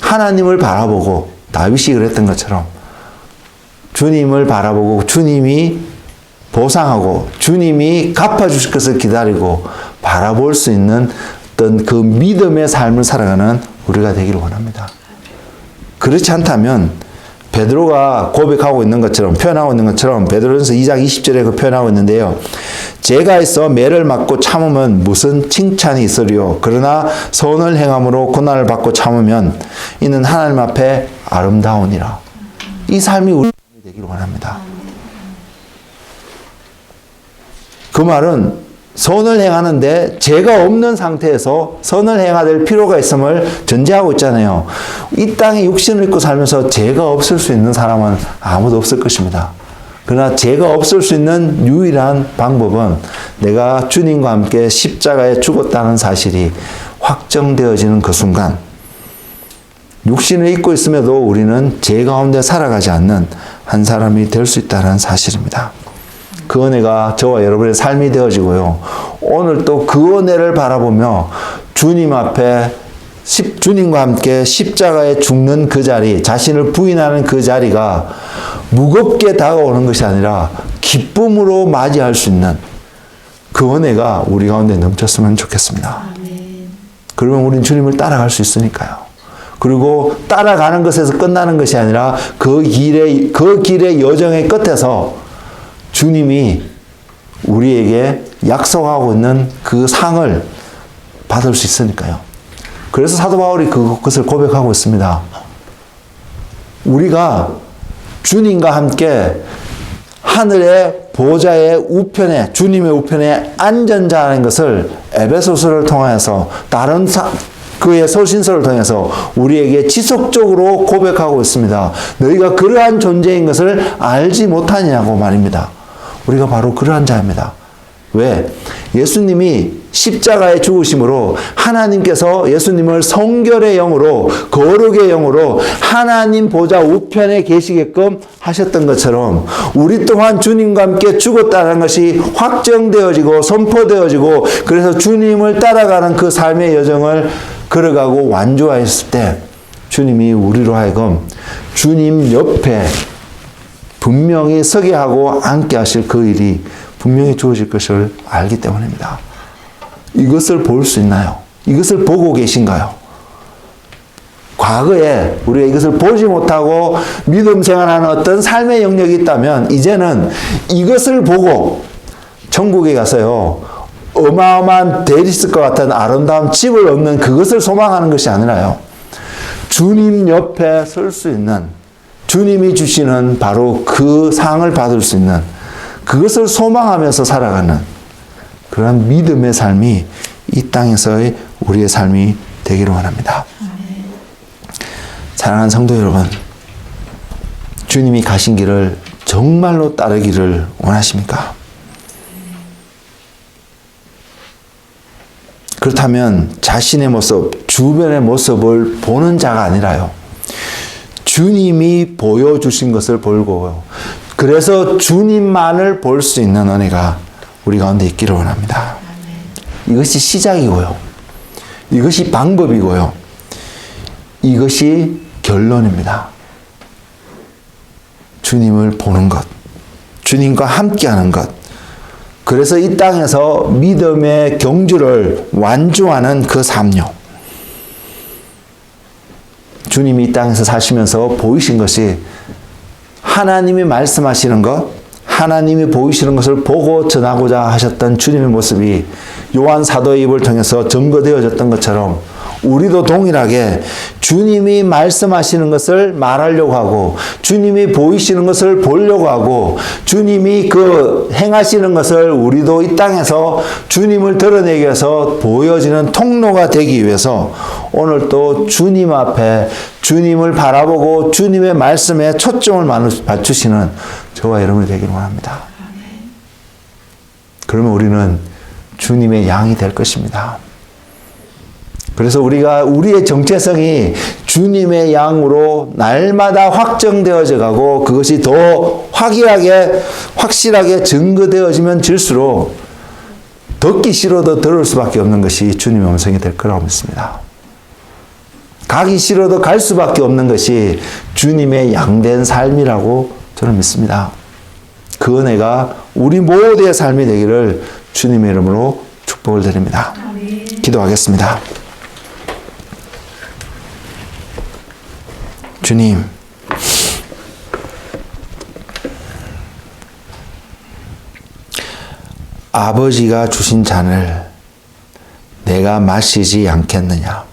하나님을 바라보고 다윗이 그랬던 것처럼 주님을 바라보고 주님이 보상하고 주님이 갚아주실 것을 기다리고 바라볼 수 있는 어떤 그 믿음의 삶을 살아가는 우리가 되기를 원합니다. 그렇지 않다면 베드로가 고백하고 있는 것처럼, 표현하고 있는 것처럼, 베드로전서 2장 20절에 그 표현하고 있는데요. 죄가 있어 매를 맞고 참으면 무슨 칭찬이 있으리요. 그러나 선을 행함으로 고난을 받고 참으면 이는 하나님 앞에 아름다우니라. 이 삶이 우리 되기를 원합니다. 그 말은 선을 행하는데 죄가 없는 상태에서 선을 행해야 될 필요가 있음을 전제하고 있잖아요. 이 땅에 육신을 입고 살면서 죄가 없을 수 있는 사람은 아무도 없을 것입니다. 그러나 죄가 없을 수 있는 유일한 방법은 내가 주님과 함께 십자가에 죽었다는 사실이 확정되어지는 그 순간, 육신을 입고 있음에도 우리는 죄 가운데 살아가지 않는 한 사람이 될 수 있다는 사실입니다. 그 은혜가 저와 여러분의 삶이 되어지고요. 오늘 또 그 은혜를 바라보며 주님 앞에 주님과 함께 십자가에 죽는 그 자리, 자신을 부인하는 그 자리가 무겁게 다가오는 것이 아니라 기쁨으로 맞이할 수 있는 그 은혜가 우리 가운데 넘쳤으면 좋겠습니다. 그러면 우리는 주님을 따라갈 수 있으니까요. 그리고 따라가는 것에서 끝나는 것이 아니라 그 길의 여정의 끝에서 주님이 우리에게 약속하고 있는 그 상을 받을 수 있으니까요. 그래서 사도 바울이 그것을 고백하고 있습니다. 우리가 주님과 함께 하늘의 보좌의 우편에, 주님의 우편에 앉은 자라는 것을 에베소서를 통해서, 다른 그의 서신서를 통해서 우리에게 지속적으로 고백하고 있습니다. 너희가 그러한 존재인 것을 알지 못하냐고 말입니다. 우리가 바로 그러한 자입니다. 왜? 예수님이 십자가에 죽으심으로 하나님께서 예수님을 성결의 영으로, 거룩의 영으로 하나님 보좌 우편에 계시게끔 하셨던 것처럼 우리 또한 주님과 함께 죽었다는 것이 확정되어지고 선포되어지고, 그래서 주님을 따라가는 그 삶의 여정을 걸어가고 완주하였을 때 주님이 우리로 하여금 주님 옆에 분명히 서게 하고 앉게 하실 그 일이 분명히 주어질 것을 알기 때문입니다. 이것을 볼 수 있나요? 이것을 보고 계신가요? 과거에 우리가 이것을 보지 못하고 믿음 생활하는 어떤 삶의 영역이 있다면 이제는 이것을 보고 천국에 가서요, 어마어마한 데리스과 같은 아름다운 집을 얻는 그것을 소망하는 것이 아니라요, 주님 옆에 설 수 있는, 주님이 주시는 바로 그 상을 받을 수 있는 그것을 소망하면서 살아가는 그런 믿음의 삶이 이 땅에서의 우리의 삶이 되기를 원합니다. 사랑하는 성도 여러분, 주님이 가신 길을 정말로 따르기를 원하십니까? 그렇다면 자신의 모습, 주변의 모습을 보는 자가 아니라요, 주님이 보여주신 것을 보고, 그래서 주님만을 볼 수 있는 은혜가 우리 가운데 있기를 원합니다. 이것이 시작이고요, 이것이 방법이고요, 이것이 결론입니다. 주님을 보는 것, 주님과 함께하는 것, 그래서 이 땅에서 믿음의 경주를 완주하는 그 삶요. 주님이 이 땅에서 사시면서 보이신 것이 하나님이 말씀하시는 것, 하나님이 보이시는 것을 보고 전하고자 하셨던 주님의 모습이 요한 사도의 입을 통해서 증거되어졌던 것처럼 우리도 동일하게 주님이 말씀하시는 것을 말하려고 하고, 주님이 보이시는 것을 보려고 하고, 주님이 그 행하시는 것을 우리도 이 땅에서 주님을 드러내기 위해서 보여지는 통로가 되기 위해서 오늘 또 주님 앞에 주님을 바라보고 주님의 말씀에 초점을 맞추시는 저와 여러분이 되기를 원합니다. 그러면 우리는 주님의 양이 될 것입니다. 그래서 우리의 정체성이 주님의 양으로 날마다 확정되어져 가고, 그것이 더 확실하게 증거되어지면 질수록 듣기 싫어도 들을 수밖에 없는 것이 주님의 음성이 될 거라고 믿습니다. 가기 싫어도 갈 수밖에 없는 것이 주님의 양된 삶이라고 저는 믿습니다. 그 은혜가 우리 모두의 삶이 되기를 주님의 이름으로 축복을 드립니다. 기도하겠습니다. 주님, 아버지가 주신 잔을 내가 마시지 않겠느냐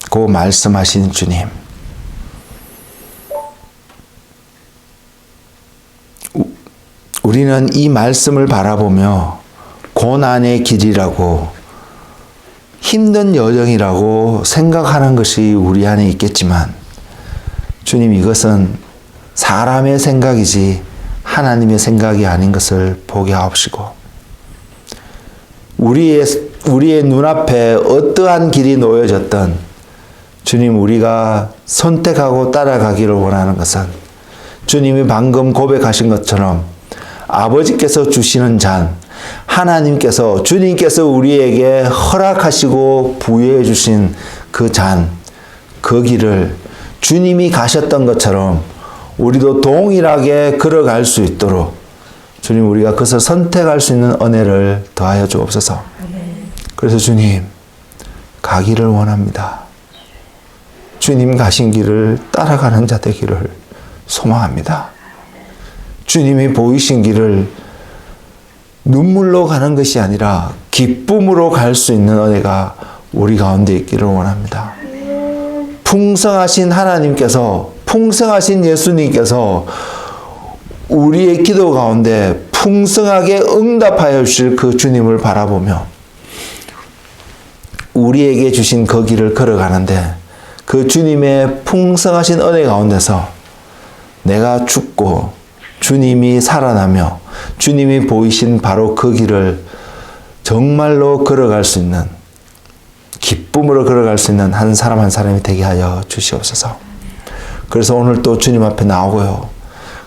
고 말씀하신 주님, 우리는 이 말씀을 바라보며 고난의 길이라고, 힘든 여정이라고 생각하는 것이 우리 안에 있겠지만, 주님, 이것은 사람의 생각이지 하나님의 생각이 아닌 것을 보게 하옵시고, 우리의 눈앞에 어떠한 길이 놓여졌던 주님, 우리가 선택하고 따라가기를 원하는 것은 주님이 방금 고백하신 것처럼 아버지께서 주시는 잔, 하나님께서, 주님께서 우리에게 허락하시고 부여해 주신 그 잔, 그 길을 주님이 가셨던 것처럼 우리도 동일하게 걸어갈 수 있도록 주님, 우리가 그것을 선택할 수 있는 은혜를 더하여 주옵소서. 그래서 주님, 가기를 원합니다. 주님 가신 길을 따라가는 자 되기를 소망합니다. 주님이 보이신 길을 눈물로 가는 것이 아니라 기쁨으로 갈 수 있는 은혜가 우리 가운데 있기를 원합니다. 풍성하신 하나님께서, 풍성하신 예수님께서 우리의 기도 가운데 풍성하게 응답하여 주실 그 주님을 바라보며 우리에게 주신 그 길을 걸어가는데, 그 주님의 풍성하신 은혜 가운데서 내가 죽고 주님이 살아나며 주님이 보이신 바로 그 길을 정말로 걸어갈 수 있는, 기쁨으로 걸어갈 수 있는 한 사람 한 사람이 되게 하여 주시옵소서. 그래서 오늘 또 주님 앞에 나오고요.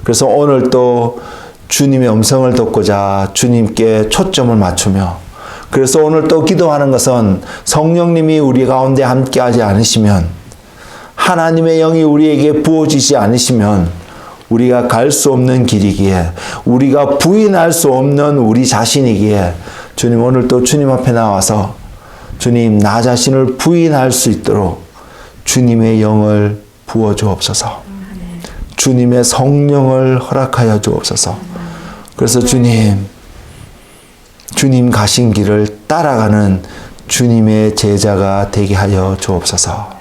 그래서 오늘 또 주님의 음성을 듣고자 주님께 초점을 맞추며, 그래서 오늘 또 기도하는 것은 성령님이 우리 가운데 함께하지 않으시면, 하나님의 영이 우리에게 부어지지 않으시면 우리가 갈 수 없는 길이기에, 우리가 부인할 수 없는 우리 자신이기에, 주님 오늘 또 주님 앞에 나와서 주님 나 자신을 부인할 수 있도록 주님의 영을 부어 주옵소서. 주님의 성령을 허락하여 주옵소서. 그래서 주님 가신 길을 따라가는 주님의 제자가 되게 하여 주옵소서.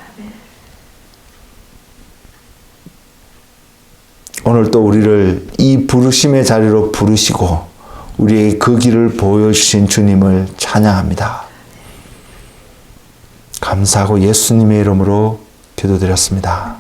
오늘 또 우리를 이 부르심의 자리로 부르시고 우리에게 그 길을 보여주신 주님을 찬양합니다. 감사하고 예수님의 이름으로 기도드렸습니다.